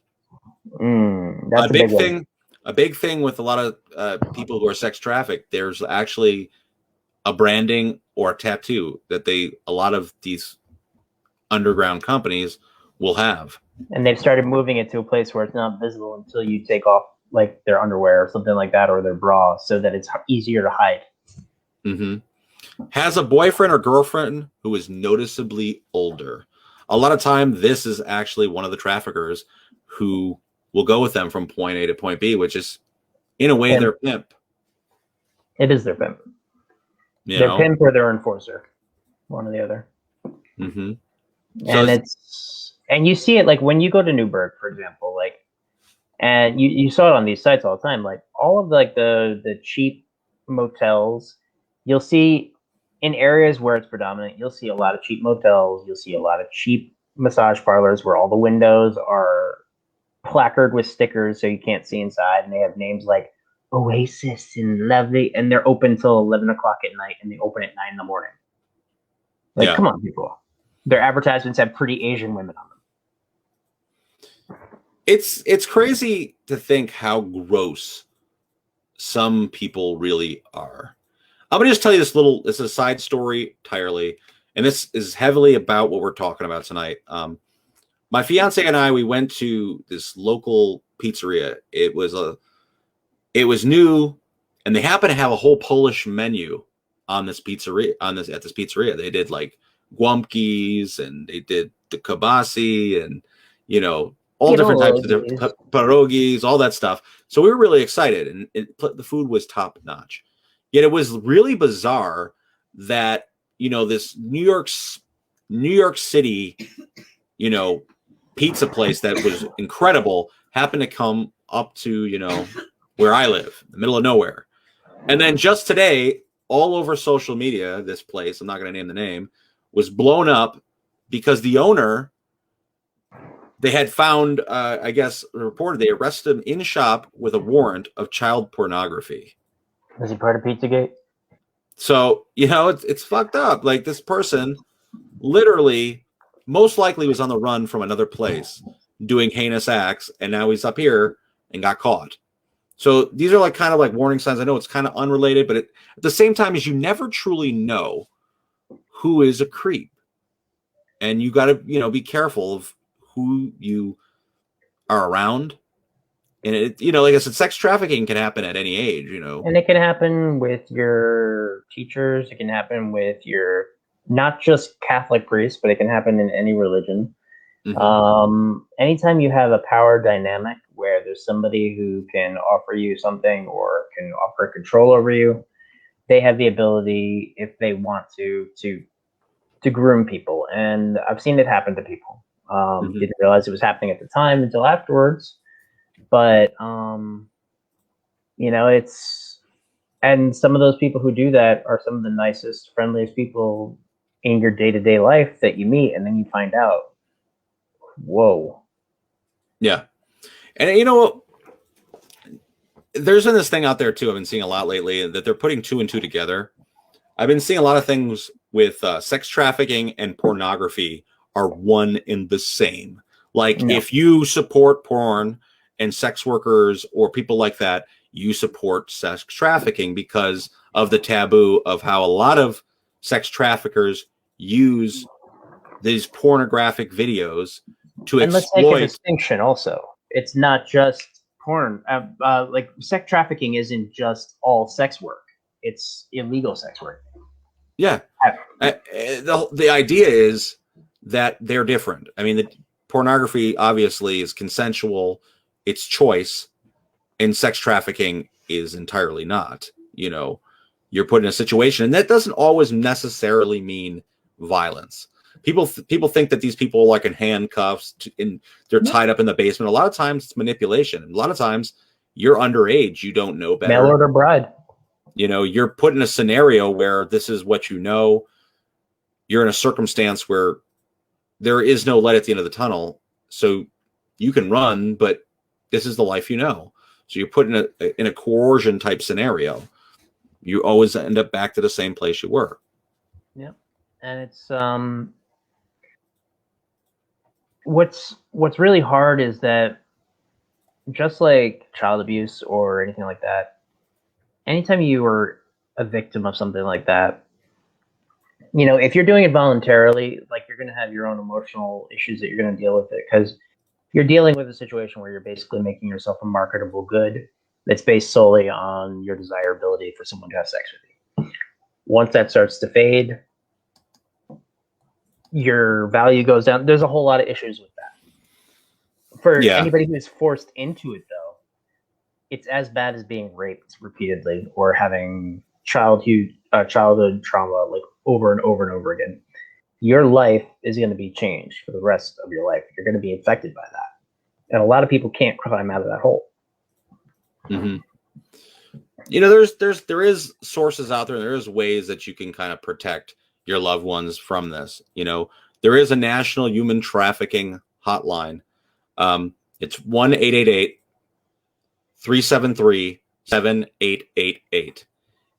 That's A a big big one. thing, a big thing with a lot of people who are sex trafficked. There's actually a branding or a tattoo that a lot of these underground companies will have. And they've started moving it to a place where it's not visible until you take off like their underwear or something like that, or their bra, so that it's easier to hide. Mm-hmm. Has a boyfriend or girlfriend who is noticeably older. A lot of time, this is actually one of the traffickers who will go with them from point A to point B, which is, in a way, Pimp. their pimp. It is their pimp. You Their know. pimp or their enforcer, one or the other. Mm-hmm. So And and you see it like when you go to Newburgh, for example, like, and you saw it on these sites all the time, like all of like the cheap motels, you'll see in areas where it's predominant, you'll see a lot of cheap motels, you'll see a lot of cheap massage parlors where all the windows are placard with stickers so you can't see inside, and they have names like Oasis and Lovely, and they're open till 11 o'clock at night, and they open at 9 in the morning. Like, yeah, come on, people. Their advertisements have pretty Asian women on them. it's crazy to think how gross some people really are. I'm gonna just tell you this little. It's a side story entirely, and this is heavily about what we're talking about tonight. My fiance and I, we went to this local pizzeria. It was new, and they happen to have a whole Polish menu on this pizzeria. At this pizzeria, they did like guamkis and they did the kibasi and all different types of pierogies, all that stuff. So we were really excited, and the food was top notch. Yet it was really bizarre that this New York City pizza place that was incredible happened to come up to where I live, in the middle of nowhere. And then just today, all over social media, this place, I'm not going to name the name, was blown up because the owner, they had found, I guess, reported they arrested him in shop with a warrant of child pornography. Was he part of Pizzagate? So, it's fucked up. Like, this person literally, most likely was on the run from another place doing heinous acts, and now he's up here and got caught. So these are like kind of like warning signs. I know it's kind of unrelated, but at the same time, is you never truly know who is a creep, and you got to be careful of who you are around. And like I said, sex trafficking can happen at any age. And it can happen with your teachers. It can happen with your not just Catholic priests, but it can happen in any religion. Mm-hmm. Anytime you have a power dynamic where there's somebody who can offer you something or can offer control over you, they have the ability, if they want to groom people. And I've seen it happen to people. Mm-hmm. Didn't realize it was happening at the time until afterwards. But it's, and some of those people who do that are some of the nicest, friendliest people in your day-to-day life that you meet, and then you find out, whoa. Yeah. And there's been this thing out there too, I've been seeing a lot lately, that they're putting two and two together. I've been seeing a lot of things with sex trafficking and pornography are one and the same. Like, if you support porn and sex workers or people like that, you support sex trafficking because of the taboo of how a lot of sex traffickers use these pornographic videos to And let's make a exploit. distinction also. It's not just porn. Like sex trafficking isn't just all sex work. It's illegal sex work. Yeah. The idea is that they're different. I mean, the pornography obviously is consensual, it's choice, and sex trafficking is entirely not. You know, you're put in a situation, and that doesn't always necessarily mean violence. People think that these people are like in handcuffs and they're tied up in the basement. A lot of times it's manipulation. A lot of times you're underage, you don't know better. Mail order bride. You know, you're put in a scenario where this is what you know. You're in a circumstance where there is no light at the end of the tunnel, so you can run, but this is the life you know. So you're put in a coercion type scenario. You always end up back to the same place you were. Yeah, and it's what's really hard is that just like child abuse or anything like that, anytime you are a victim of something like that, you know, if you're doing it voluntarily, like you're going to have your own emotional issues that you're going to deal with it because you're dealing with a situation where you're basically making yourself a marketable good that's based solely on your desirability for someone to have sex with you. Once that starts to fade, your value goes down. There's a whole lot of issues with that. For anybody who's forced into it, though, it's as bad as being raped repeatedly or having childhood trauma like over and over and over again. Your life is going to be changed for the rest of your life. You're going to be infected by that. And a lot of people can't climb out of that hole. Mm-hmm. You know, there is sources out there. There is ways that you can kind of protect your loved ones from this. You know, there is a national human trafficking hotline. It's 1-888-373-7888.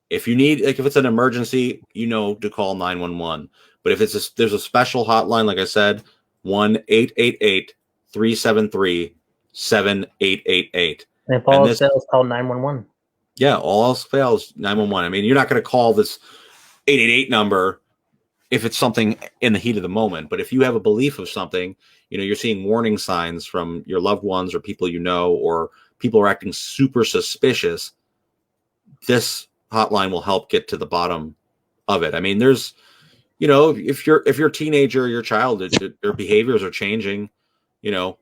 If you need, like, if it's an emergency, you know to call 911. But if there's a special hotline, like I said, 1-888-373-7888. And if all else fails, call 911. Yeah, all else fails, 911. I mean, you're not going to call this 888 number if it's something in the heat of the moment. But if you have a belief of something, you know, you're seeing warning signs from your loved ones or people you know, or people are acting super suspicious, this hotline will help get to the bottom of it. I mean, there's, you know, if you're a teenager or your child, their behaviors are changing. You know,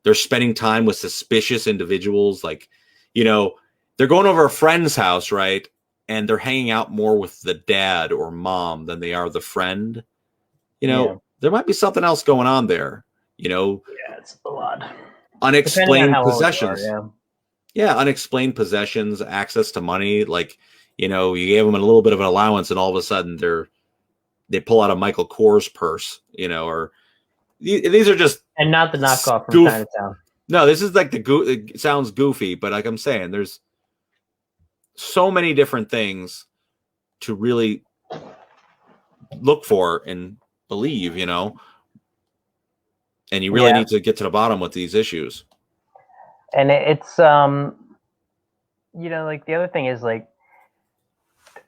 they're spending time with suspicious individuals. Like, you know, they're going over a friend's house, right? And they're hanging out more with the dad or mom than they are the friend. You know, there might be something else going on there. You know, it's a lot. Unexplained possessions. Unexplained possessions, access to money. Like, you know, you gave them a little bit of an allowance, and all of a sudden they pull out a Michael Kors purse. You know, or these are just and not the knockoff from Chinatown. No, this is like it sounds goofy, but like I'm saying, there's so many different things to really look for and believe, you know, and you really need to get to the bottom with these issues. And it's, you know, like the other thing is like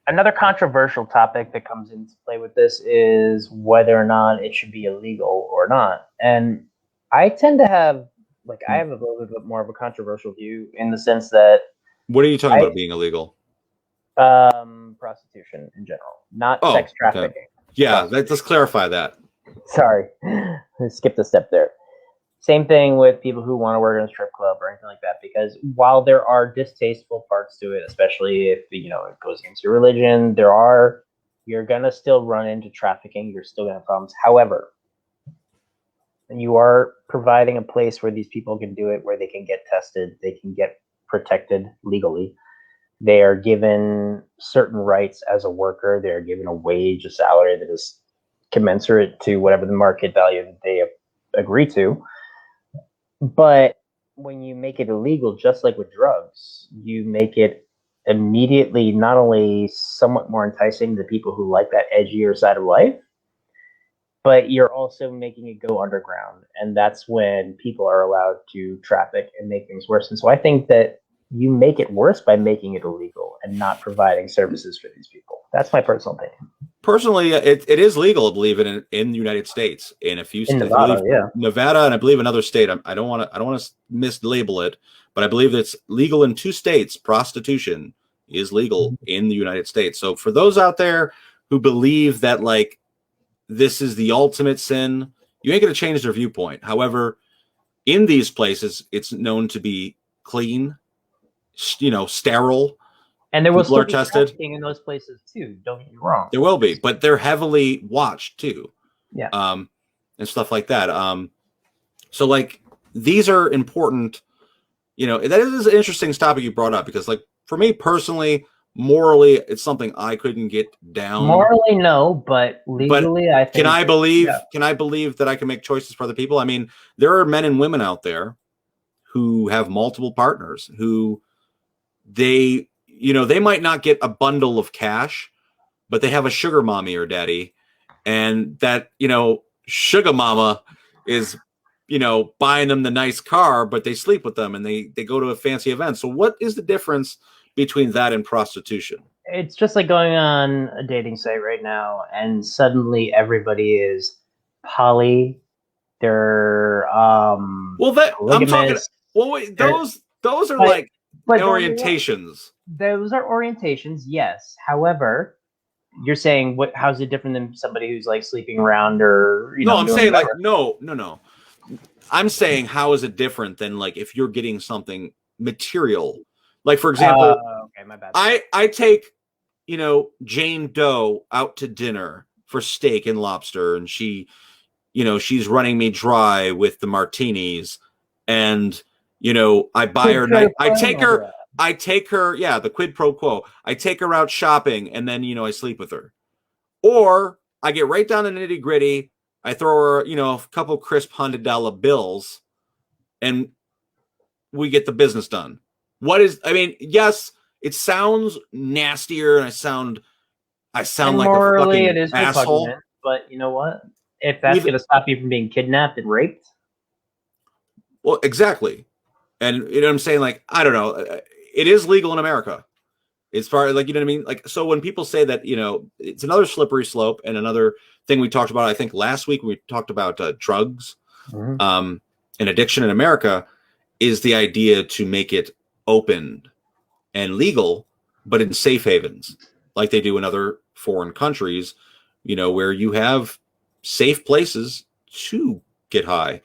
another controversial topic that comes into play with this is whether or not it should be illegal or not. And I tend to have, like, I have a little bit more of a controversial view in the sense that. What are you talking about being illegal? Prostitution in general, not sex trafficking. Okay. Yeah, let's clarify that. Sorry, I skipped a step there. Same thing with people who want to work in a strip club or anything like that, because while there are distasteful parts to it, especially if, you know, it goes against your religion, you're going to still run into trafficking. You're still going to have problems. However, you are providing a place where these people can do it, where they can get tested, they can get protected legally. They are given certain rights as a worker. They are given a wage, a salary that is commensurate to whatever the market value that they agree to. But when you make it illegal, just like with drugs, you make it immediately not only somewhat more enticing to people who like that edgier side of life, but you're also making it go underground. And that's when people are allowed to traffic and make things worse. And so I think that you make it worse by making it illegal and not providing services for these people. That's my personal opinion. personally, it is legal, I believe, in the United States. In a few In states, I Nevada, believe yeah. Nevada, and I believe another state. I don't want to mislabel it, but I believe it's legal in 2 states. Prostitution is legal in the United States. So for those out there who believe that like this is the ultimate sin, you ain't going to change their viewpoint. However, in these places, it's known to be clean, sterile. And there will People still are be tested. trafficking in those places too. Don't get me wrong. There will be, but they're heavily watched too. Yeah. And stuff like that. So like these are important, that is an interesting topic you brought up because like for me personally, morally, it's something I couldn't get down. Morally, no, but legally, I think. Can I believe that I can make choices for other people? I mean, there are men and women out there who have multiple partners who they might not get a bundle of cash, but they have a sugar mommy or daddy, and that, sugar mama is, buying them the nice car, but they sleep with them and they go to a fancy event. So what is the difference between that and prostitution? It's just like going on a dating site right now, and suddenly everybody is poly. They're I'm talking. Well, wait, those are like orientations. Those are orientations, yes. However, you're saying how's it different than somebody who's like sleeping around or no? I'm saying whatever. Like no. I'm saying how is it different than like if you're getting something material, like for example, okay, my bad. I take Jane Doe out to dinner for steak and lobster, and she's running me dry with the martinis, and I buy her night. I take her, yeah, the quid pro quo. I take her out shopping, and then I sleep with her, or I get right down to the nitty gritty. I throw her, a couple crisp $100 bills, and we get the business done. Yes, it sounds nastier, and I sound like a fucking asshole. But you know what? If that's going to stop you from being kidnapped and raped, well, exactly. And you know what I'm saying? Like, I don't know. It is legal in America. As far as like, you know what I mean? Like, so when people say that, it's another slippery slope, and another thing we talked about, I think last week when we talked about drugs, and addiction in America, is the idea to make it open and legal, but in safe havens, like they do in other foreign countries, where you have safe places to get high.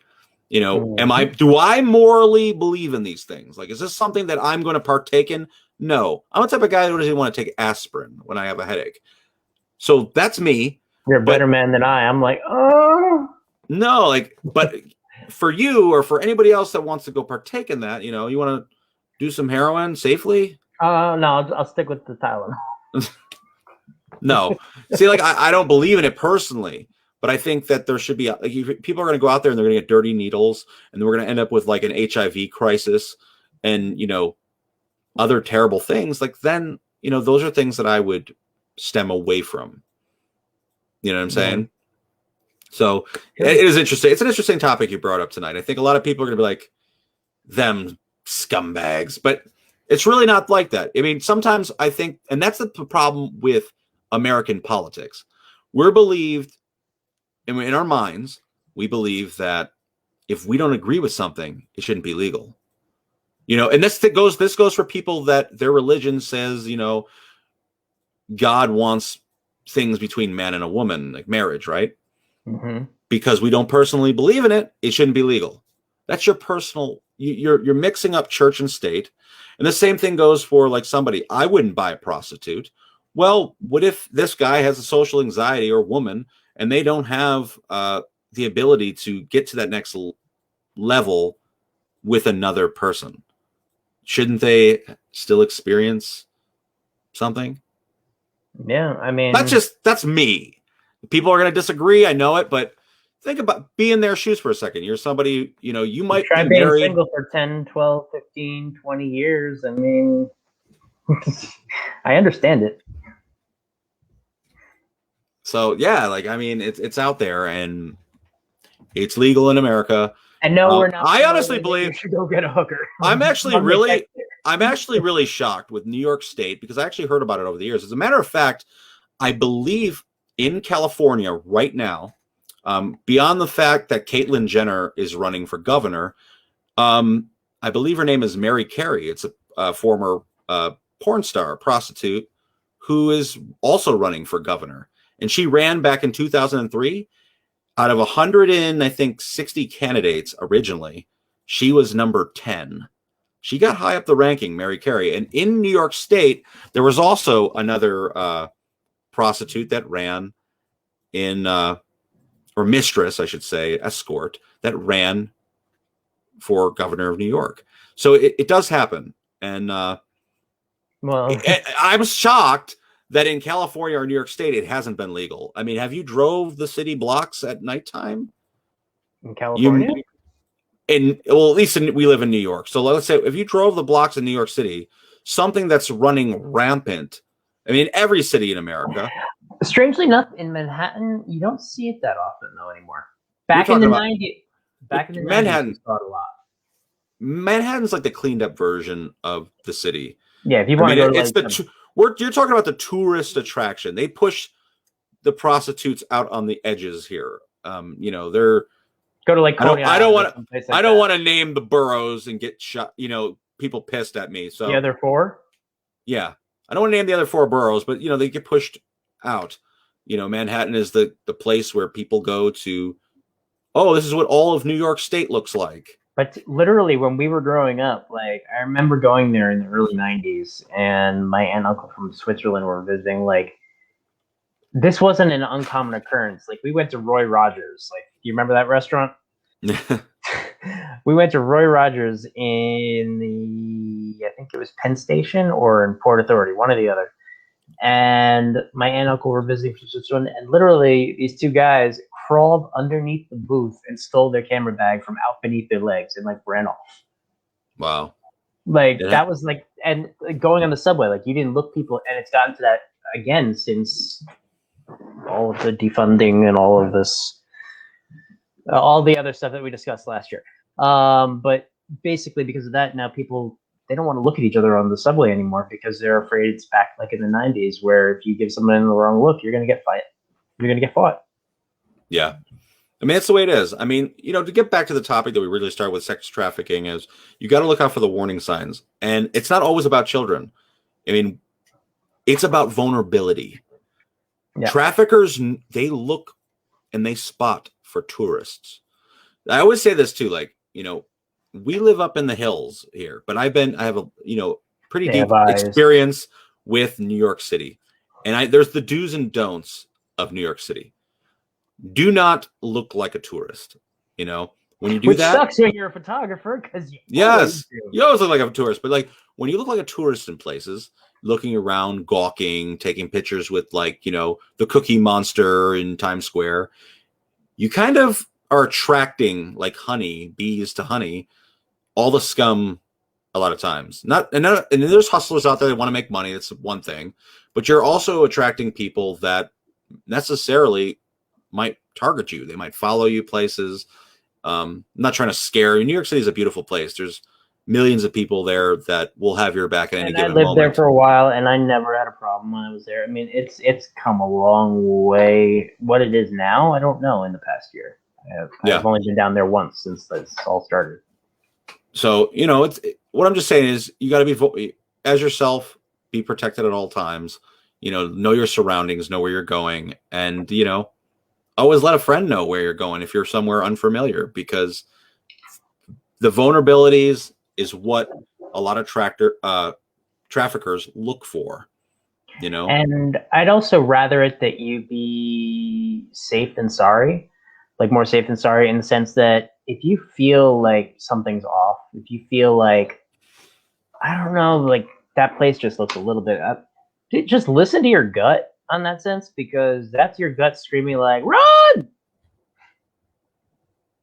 Do I morally believe in these things? Like, is this something that I'm going to partake in? No, I'm the type of guy who doesn't want to take aspirin when I have a headache. So that's me. You're a better man than I. I'm like, oh no, like, but for you or for anybody else that wants to go partake in that, you want to do some heroin safely? No, I'll stick with the Tylenol. No, see, like I don't believe in it personally. But I think that there should be people are going to go out there and they're going to get dirty needles, and then we're going to end up with like an HIV crisis and other terrible things. Like then those are things that I would stem away from. You know what I'm saying? So it is interesting. It's an interesting topic you brought up tonight. I think a lot of people are going to be like, them scumbags, but it's really not like that. I mean, sometimes I think, and that's the problem with American politics. We're believed. And in our minds, we believe that if we don't agree with something, it shouldn't be legal. And this goes for people that their religion says, God wants things between man and a woman, like marriage, right? Mm-hmm. Because we don't personally believe in it, it shouldn't be legal. That's your personal. You're mixing up church and state, and the same thing goes for like somebody. I wouldn't buy a prostitute. Well, what if this guy has a social anxiety or woman? And they don't have the ability to get to that next level with another person. Shouldn't they still experience something? Yeah, I mean, that's me. People are going to disagree. I know it, but think about be in their shoes for a second. You're somebody, you might try be being married. Single for 10, 12, 15, 20 years. I mean, I understand it. So yeah, like I mean, it's out there and it's legal in America. And no, we're not. I honestly believe you should go get a hooker. I'm actually really shocked with New York State because I actually heard about it over the years. As a matter of fact, I believe in California right now, beyond the fact that Caitlyn Jenner is running for governor, I believe her name is Mary Carey. It's a former porn star, prostitute, who is also running for governor. And she ran back in 2003. Out of 100 and I think 60 candidates originally, she was number 10. She got high up the ranking, Mary Carey. And in New York State, there was also another prostitute that ran in, or mistress, I should say, escort, that ran for governor of New York. So it does happen. And Well, I'm shocked that in California or New York State, it hasn't been legal. I mean, have you drove the city blocks at nighttime? in California? Well, at least we live in New York. So let's say if you drove the blocks in New York City, something that's running rampant. I mean, every city in America. Strangely enough, in Manhattan, you don't see it that often though anymore. Back in the 90s, Manhattan, we saw it a lot. Manhattan's like the cleaned up version of the city. Yeah, if you want to go to you're talking about the tourist attraction. They push the prostitutes out on the edges here. They're go to like I don't want to name the boroughs and get shot. People pissed at me. So the other four. Yeah, I don't want to name the other four boroughs, but they get pushed out. Manhattan is the place where people go to. Oh, this is what all of New York State looks like. But literally, when we were growing up, like I remember going there in the early '90s, and my aunt and uncle from Switzerland were visiting. Like, this wasn't an uncommon occurrence. Like, we went to Roy Rogers. Like, do you remember that restaurant? We went to Roy Rogers in I think it was Penn Station or in Port Authority, one or the other. And my aunt and uncle were visiting from Switzerland, and literally these two guys crawled underneath the booth and stole their camera bag from out beneath their legs and like ran off. Wow. Like that was like, and going on the subway, like you didn't look people, and it's gotten to that again since all of the defunding and all of this, all the other stuff that we discussed last year. But basically because of that, now people, they don't want to look at each other on the subway anymore because they're afraid it's back like in the 90s where if you give someone the wrong look, you're going to get fight. You're going to get fought. Yeah. I mean, that's the way it is. I mean, to get back to the topic that we really started with, sex trafficking, is you got to look out for the warning signs. And it's not always about children. I mean, it's about vulnerability. Yeah. Traffickers, they look and they spot for tourists. I always say this too, like, we live up in the hills here, but I have a, pretty deep experience with New York City. And there's the do's and don'ts of New York City. Do not look like a tourist. When you do that, sucks when you're a photographer because you always look like a tourist. But like when you look like a tourist in places, looking around, gawking, taking pictures with the Cookie Monster in Times Square, you kind of are attracting like bees to honey, all the scum. A lot of times, and there's hustlers out there that want to make money. That's one thing, but you're also attracting people that necessarily might target you. They might follow you places. I'm not trying to scare you. New York City is a beautiful place. There's millions of people there that will have your back at any given moment. I lived there for a while, and I never had a problem when I was there. I mean, it's come a long way. What it is now, I don't know. In the past year, I've only been down there once since this all started. So it's what I'm just saying is you got to be as yourself. Be protected at all times. Know your surroundings, know where you're going, and always let a friend know where you're going if you're somewhere unfamiliar, because the vulnerabilities is what a lot of traffickers look for. And I'd also rather it that you be safe than sorry, like more safe than sorry, in the sense that if you feel like something's off, if you feel like, I don't know, like that place just looks a little bit up, just listen to your gut on that sense, because that's your gut screaming like, run!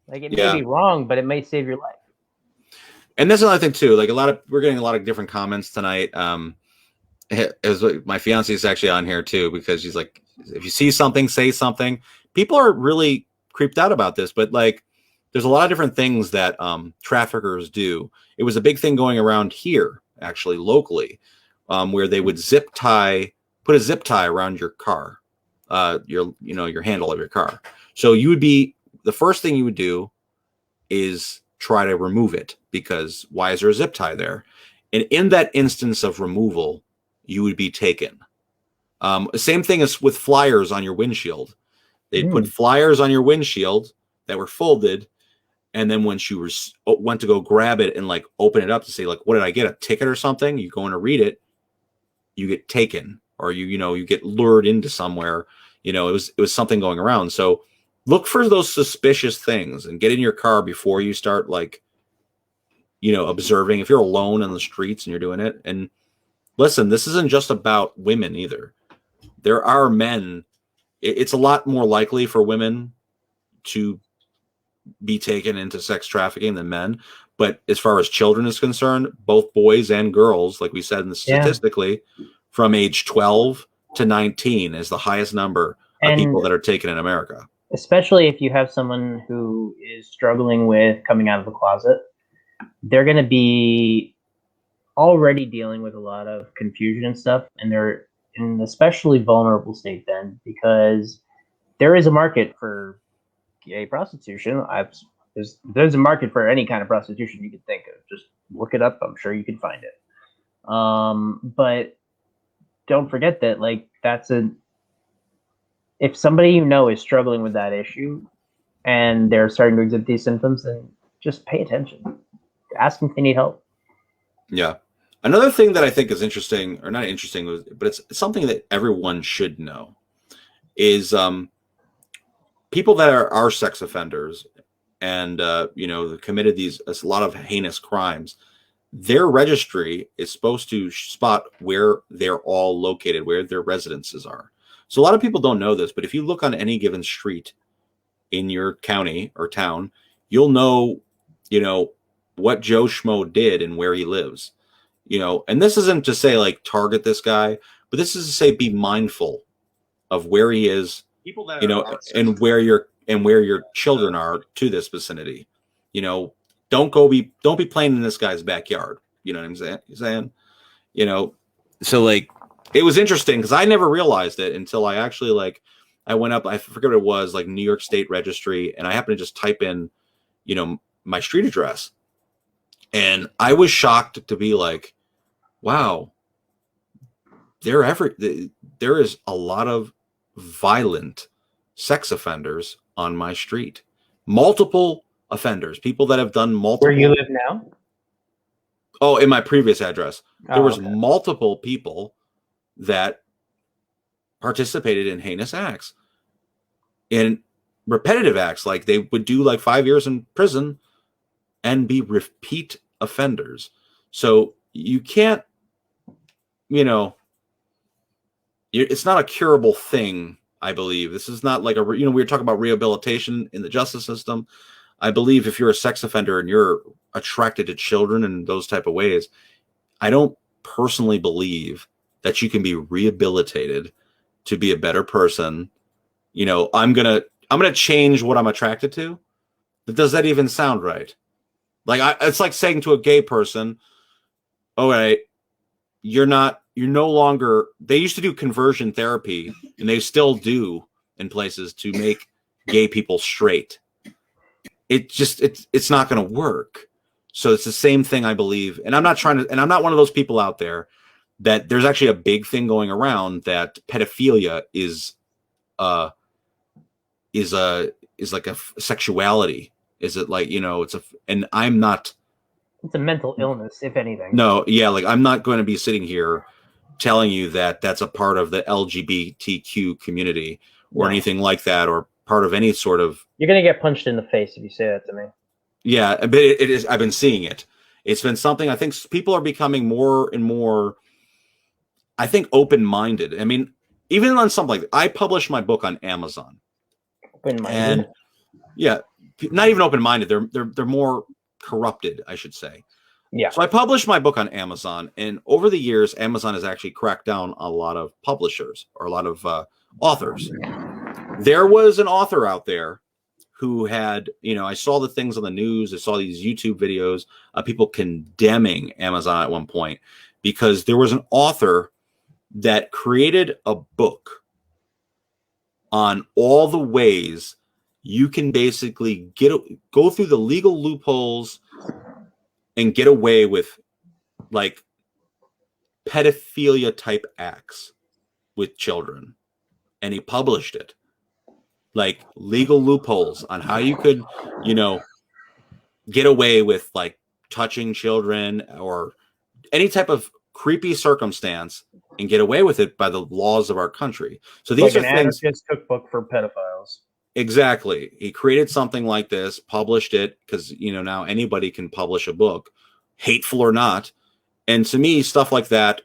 Like it may be wrong, but it may save your life. And that's another thing too. Like we're getting a lot of different comments tonight. As my fiance is actually on here too, because she's like, if you see something, say something. People are really creeped out about this, but like, there's a lot of different things that traffickers do. It was a big thing going around here, actually locally, where they would put a zip tie around your car, your handle of your car. So the first thing you would do is try to remove it, because why is there a zip tie there? And in that instance of removal, you would be taken. Same thing as with flyers on your windshield. They'd put flyers on your windshield that were folded, and then when you went to go grab it and like open it up to say like, what did I get, a ticket or something? You go in to read it, you get taken, or you get lured into somewhere. It was something going around. So look for those suspicious things and get in your car before you start like, observing. If you're alone on the streets and you're doing it, and listen, this isn't just about women either. There are men. It's a lot more likely for women to be taken into sex trafficking than men. But as far as children is concerned, both boys and girls, like we said statistically, from age 12 to 19 is the highest number of people that are taken in America. Especially if you have someone who is struggling with coming out of the closet, they're going to be already dealing with a lot of confusion and stuff, and they're in an especially vulnerable state then, because there is a market for gay prostitution. There's a market for any kind of prostitution you could think of. Just look it up. I'm sure you can find it. But don't forget that, like, if somebody is struggling with that issue and they're starting to exhibit these symptoms, then just pay attention. Ask them if they need help. Yeah. Another thing that I think is interesting, or not interesting, but it's something that everyone should know, is people that are sex offenders and committed a lot of heinous crimes. Their registry is supposed to spot where they're all located, where their residences are. So a lot of people don't know this, but if you look on any given street in your county or town, you'll know, what Joe Schmo did and where he lives. And this isn't to say like target this guy, but this is to say be mindful of where he is, and where your children are to this vicinity. Don't be playing in this guy's backyard. You know what I'm saying? So like it was interesting because I never realized it until I actually I went up, I forget what it was, like New York State Registry, and I happened to just type in, my street address. And I was shocked to be like, wow, there is a lot of violent sex offenders on my street. Multiple offenders, people that have done multiple. Where you live now? Oh, in my previous address. There was multiple people that participated in heinous acts, in repetitive acts. Like they would do like 5 years in prison and be repeat offenders. So you can't, it's not a curable thing. I believe this is not like we were talking about rehabilitation in the justice system. I believe if you're a sex offender and you're attracted to children in those type of ways, I don't personally believe that you can be rehabilitated to be a better person. I'm going to change what I'm attracted to. Does that even sound right? It's like saying to a gay person, all right, you're no longer, they used to do conversion therapy, and they still do in places to make gay people straight. It's not going to work. So it's the same thing, I believe. And I'm not one of those people out there that there's actually a big thing going around that pedophilia is like a sexuality. Is it like, and I'm not. It's a mental illness, if anything. No, yeah, like I'm not going to be sitting here telling you that that's a part of the LGBTQ community or anything like that, or part of any sort of. You're going to get punched in the face if you say that to me. Yeah, but it is. I've been seeing it. It's been something. I think people are becoming more and more, I think, open-minded. I mean, even on something like I published my book on Amazon. Open-minded. And yeah, not even open-minded. They're more corrupted, I should say. Yeah. So I published my book on Amazon, and over the years, Amazon has actually cracked down on a lot of publishers or a lot of authors. There was an author out there who had, I saw the things on the news. I saw these YouTube videos of people condemning Amazon at one point because there was an author that created a book on all the ways you can basically go through the legal loopholes and get away with like pedophilia type acts with children. And he published it, like legal loopholes on how you could, get away with like touching children or any type of creepy circumstance and get away with it by the laws of our country. So these like are an things. anarchist cookbook for pedophiles. Exactly. He created something like this, published it, because now anybody can publish a book, hateful or not. And to me, stuff like that,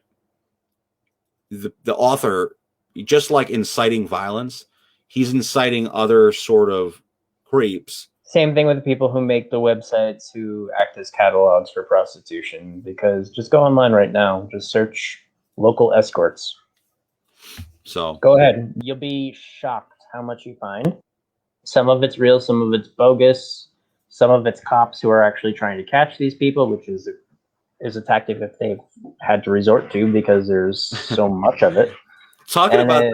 the author, just like inciting violence, he's inciting other sort of creeps. Same thing with the people who make the websites who act as catalogs for prostitution, because just go online right now, just search local escorts. So go ahead. You'll be shocked how much you find. Some of it's real, some of it's bogus, some of it's cops who are actually trying to catch these people, which is a tactic that they've had to resort to because there's so much of it. Talking about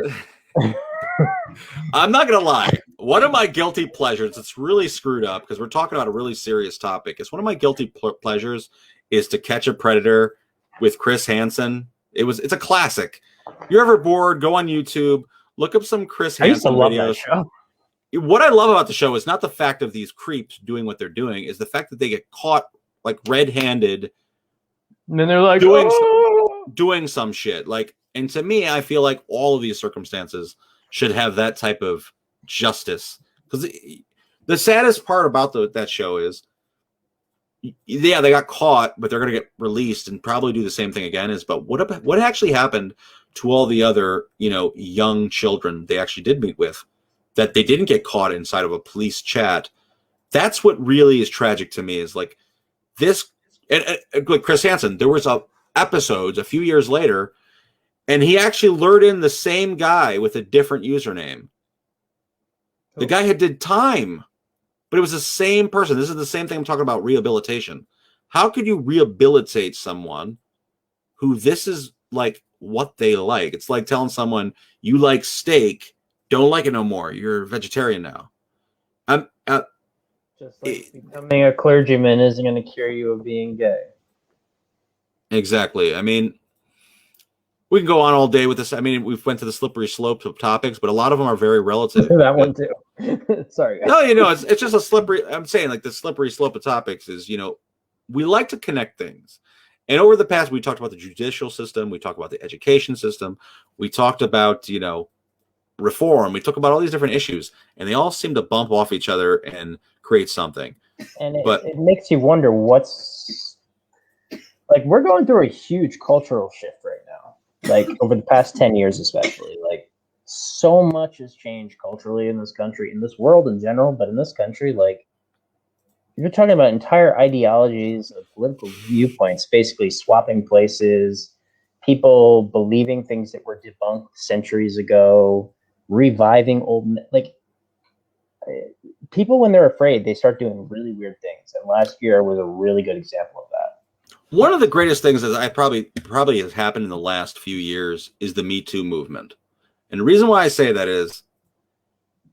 I'm not gonna lie, one of my guilty pleasures, it's really screwed up because we're talking about a really serious topic. It's one of my guilty pleasures is To Catch a Predator with Chris Hansen. It's a classic. You're ever bored, go on YouTube, look up some Chris Hansen I used to love videos. that show. What I love about the show is not the fact of these creeps doing what they're doing, is the fact that they get caught like red-handed. And then they're like doing some shit. Like, and to me, I feel like all of these circumstances should have that type of justice. Because the saddest part about that show is, yeah, they got caught, but they're going to get released and probably do the same thing again. But what actually happened to all the other, young children they actually did meet with, that they didn't get caught inside of a police chat? That's what really is tragic to me, is like this. And like Chris Hansen, there was episodes a few years later, and he actually lured in the same guy with a different username. The guy had did time, but it was the same person. This is the same thing I'm talking about, rehabilitation. How could you rehabilitate someone who this is like what they like? It's like telling someone you like steak, don't like it no more. You're a vegetarian now. Just like becoming a clergyman isn't going to cure you of being gay. Exactly. I mean, we can go on all day with this. I mean, we've went to the slippery slopes of topics, but a lot of them are very relative. That one too. Sorry. No, it's just a slippery. I'm saying like the slippery slope of topics is, we like to connect things. And over the past, we talked about the judicial system. We talked about the education system. We talked about, reform. We talked about all these different issues, and they all seem to bump off each other and create something. And it makes you wonder what's like. We're going through a huge cultural shift right now, like over the past 10 years, especially. Like, so much has changed culturally in this country, in this world in general, but in this country, like, you're talking about entire ideologies of political viewpoints basically swapping places, people believing things that were debunked centuries ago, reviving old, like, people, when they're afraid, they start doing really weird things. And last year was a really good example of that. One of the greatest things that I probably has happened in the last few years is the Me Too movement. And the reason why I say that is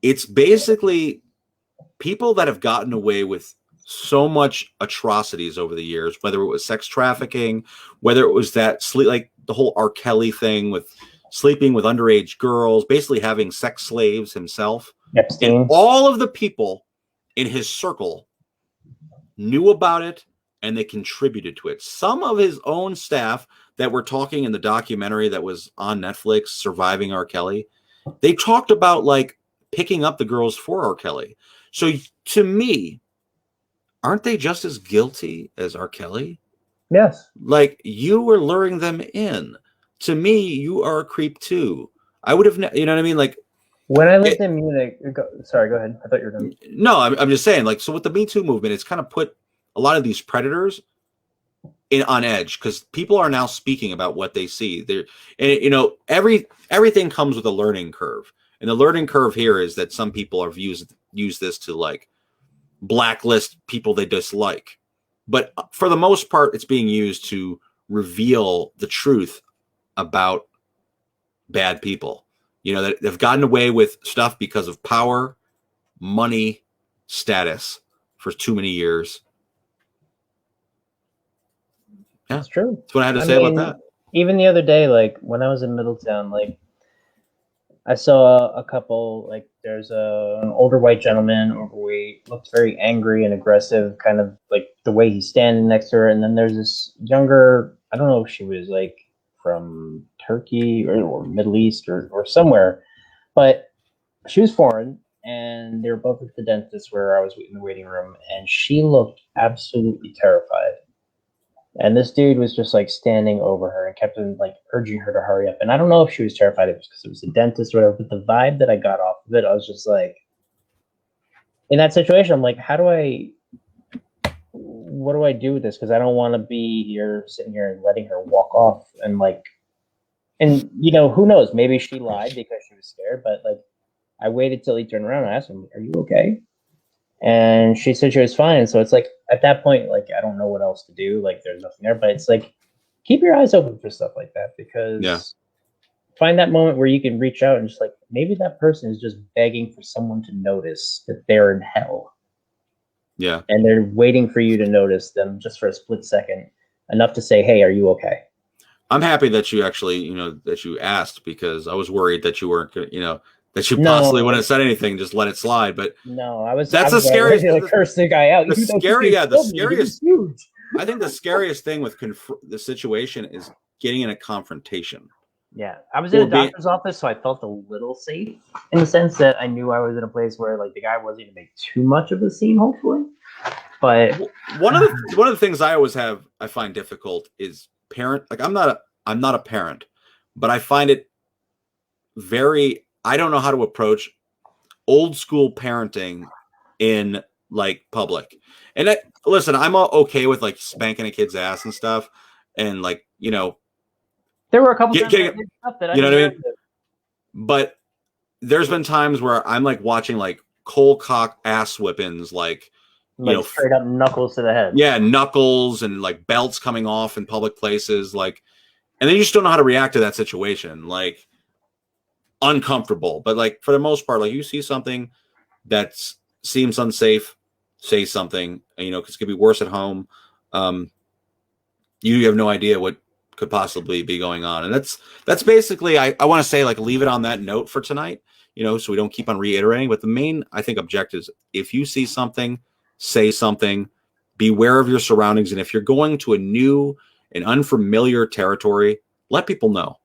it's basically people that have gotten away with so much atrocities over the years, whether it was sex trafficking, whether it was like the whole R. Kelly thing with sleeping with underage girls, basically having sex slaves himself. Epstein. And all of the people in his circle knew about it and they contributed to it. Some of his own staff that were talking in the documentary that was on Netflix, Surviving R. Kelly, they talked about like picking up the girls for R. Kelly. So to me, aren't they just as guilty as R. Kelly? Yes. Like, you were luring them in. To me, you are a creep too. I would have, you know what I mean? Like, when I lived in Munich, sorry, go ahead. I thought you were done. No, I'm just saying, like, so with the Me Too movement, it's kind of put a lot of these predators on edge because people are now speaking about what they see. And everything comes with a learning curve, and the learning curve here is that some people have used this to like blacklist people they dislike, but for the most part, it's being used to reveal the truth about bad people. that have gotten away with stuff because of power, money, status for too many years. Yeah, That's true. that's what I had to say about that. Even the other day, like when I was in Middletown, like I saw a couple, like there's an older white gentleman, overweight, looks very angry and aggressive, kind of like the way he's standing next to her. And then there's this younger, I don't know if she was like from Turkey or Middle East or somewhere, but she was foreign, and they were both at the dentist where I was in the waiting room, and she looked absolutely terrified. And this dude was just like standing over her and kept like urging her to hurry up. And I don't know if she was terrified of it because it was a dentist or whatever, but the vibe that I got off of it, I was just like, in that situation, I'm like, what do I do with this? Because I don't want to be here sitting here and letting her walk off and like, and who knows? Maybe she lied because she was scared, but like, I waited till he turned around and I asked him, "Are you okay?" And she said she was fine. So it's like at that point, like I don't know what else to do. Like there's nothing there, but it's like keep your eyes open for stuff like that because find that moment where you can reach out and just like maybe that person is just begging for someone to notice that they're in hell. Yeah. And they're waiting for you to notice them just for a split second, enough to say, "Hey, are you okay?" I'm happy that you actually, that you asked because I was worried that you weren't, that you possibly wouldn't have said anything, just let it slide. But no, I was. That's the scariest. To curse the guy out. The scariest. Huge. I think the scariest thing with the situation is getting in a confrontation. Yeah, I was in a doctor's office, so I felt a little safe in the sense that I knew I was in a place where like the guy wasn't going to make too much of a scene, hopefully. But one of the things I find difficult is parent. Like I'm not a parent, but I find it I don't know how to approach old school parenting in like public. And listen, I'm okay with like spanking a kid's ass and stuff, and like there were a couple times I did stuff that I what I mean. But there's been times where I'm like watching like cold cock ass whippings, like straight up knuckles to the head. Yeah, knuckles and like belts coming off in public places, like, and then you just don't know how to react to that situation, like uncomfortable. But like for the most part, like you see something that seems unsafe, say something, because it could be worse at home. You have no idea what could possibly be going on, and that's basically I want to say like leave it on that note for tonight, so we don't keep on reiterating. But the main I think objective is if you see something, say something, beware of your surroundings, and if you're going to a new and unfamiliar territory, let people know.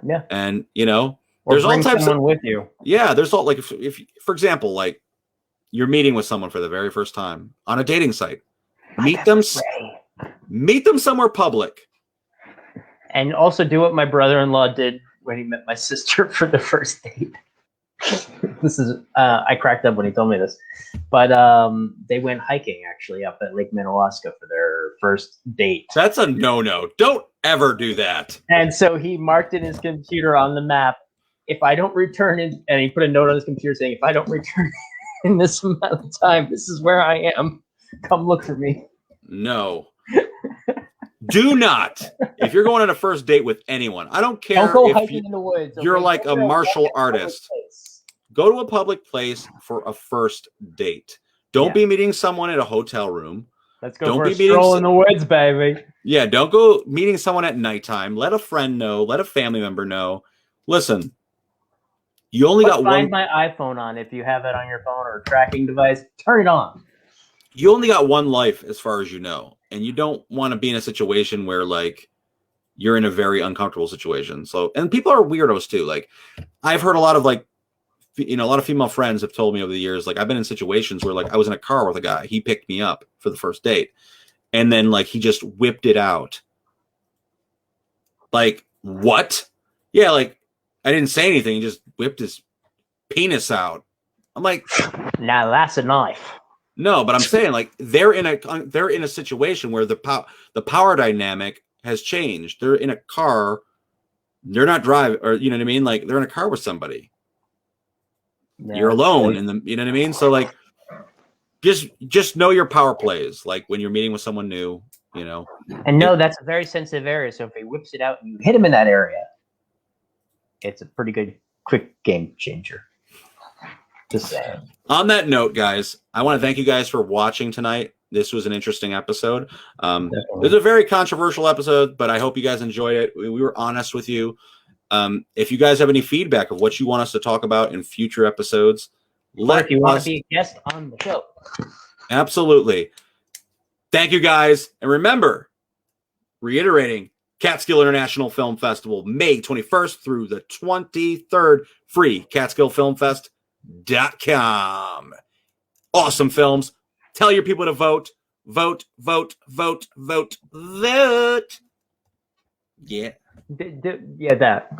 Yeah, and or there's all types someone with you. Yeah, there's all like if for example, like you're meeting with someone for the very first time on a dating site, meet them somewhere public. And also do what my brother-in-law did when he met my sister for the first date. This is I cracked up when he told me this, but they went hiking actually up at Lake Minnewaska for their first date. That's a no. Don't ever do that. And so he marked in his computer on the map, if I don't return it, and he put a note on his computer saying, if I don't return in this amount of time, this is where I am. Come look for me. No. Do not. If you're going on a first date with anyone, I don't care. Don't go hiking in the woods. You're like a martial artist. Go to a public place for a first date. Don't be meeting someone at a hotel room. Let's go for a stroll in the woods, baby. Yeah, don't go meeting someone at nighttime. Let a friend know. Let a family member know. Listen, you only got one. Find my iPhone on if you have it on your phone or a tracking device. Turn it on. You only got one life as far as you know. And you don't want to be in a situation where like you're in a very uncomfortable situation. So, and people are weirdos too. Like I've heard a lot of like, a lot of female friends have told me over the years, like I've been in situations where like I was in a car with a guy, he picked me up for the first date. And then like, he just whipped it out. Like what? Yeah. Like I didn't say anything. He just whipped his penis out. I'm like, now that's a knife. No, but I'm saying like they're in a situation where the power dynamic has changed. They're in a car, they're not driving, or you know what I mean? Like they're in a car with somebody. Yeah, you're alone in the, you know what I mean? So like just know your power plays, like when you're meeting with someone new, And no, that's a very sensitive area. So if he whips it out and you hit him in that area, it's a pretty good quick game changer. Just saying. On that note, guys, I want to thank you guys for watching tonight. This was an interesting episode. It was a very controversial episode, but I hope you guys enjoyed it. We were honest with you. If you guys have any feedback of what you want us to talk about in future episodes, or if you want to be a guest on the show. Absolutely. Thank you, guys. And remember, reiterating, Catskill International Film Festival, May 21st through the 23rd, free, CatskillFilmFest.com. Awesome films. Tell your people to vote. Vote, vote, vote, vote, vote. Yeah. Yeah, that.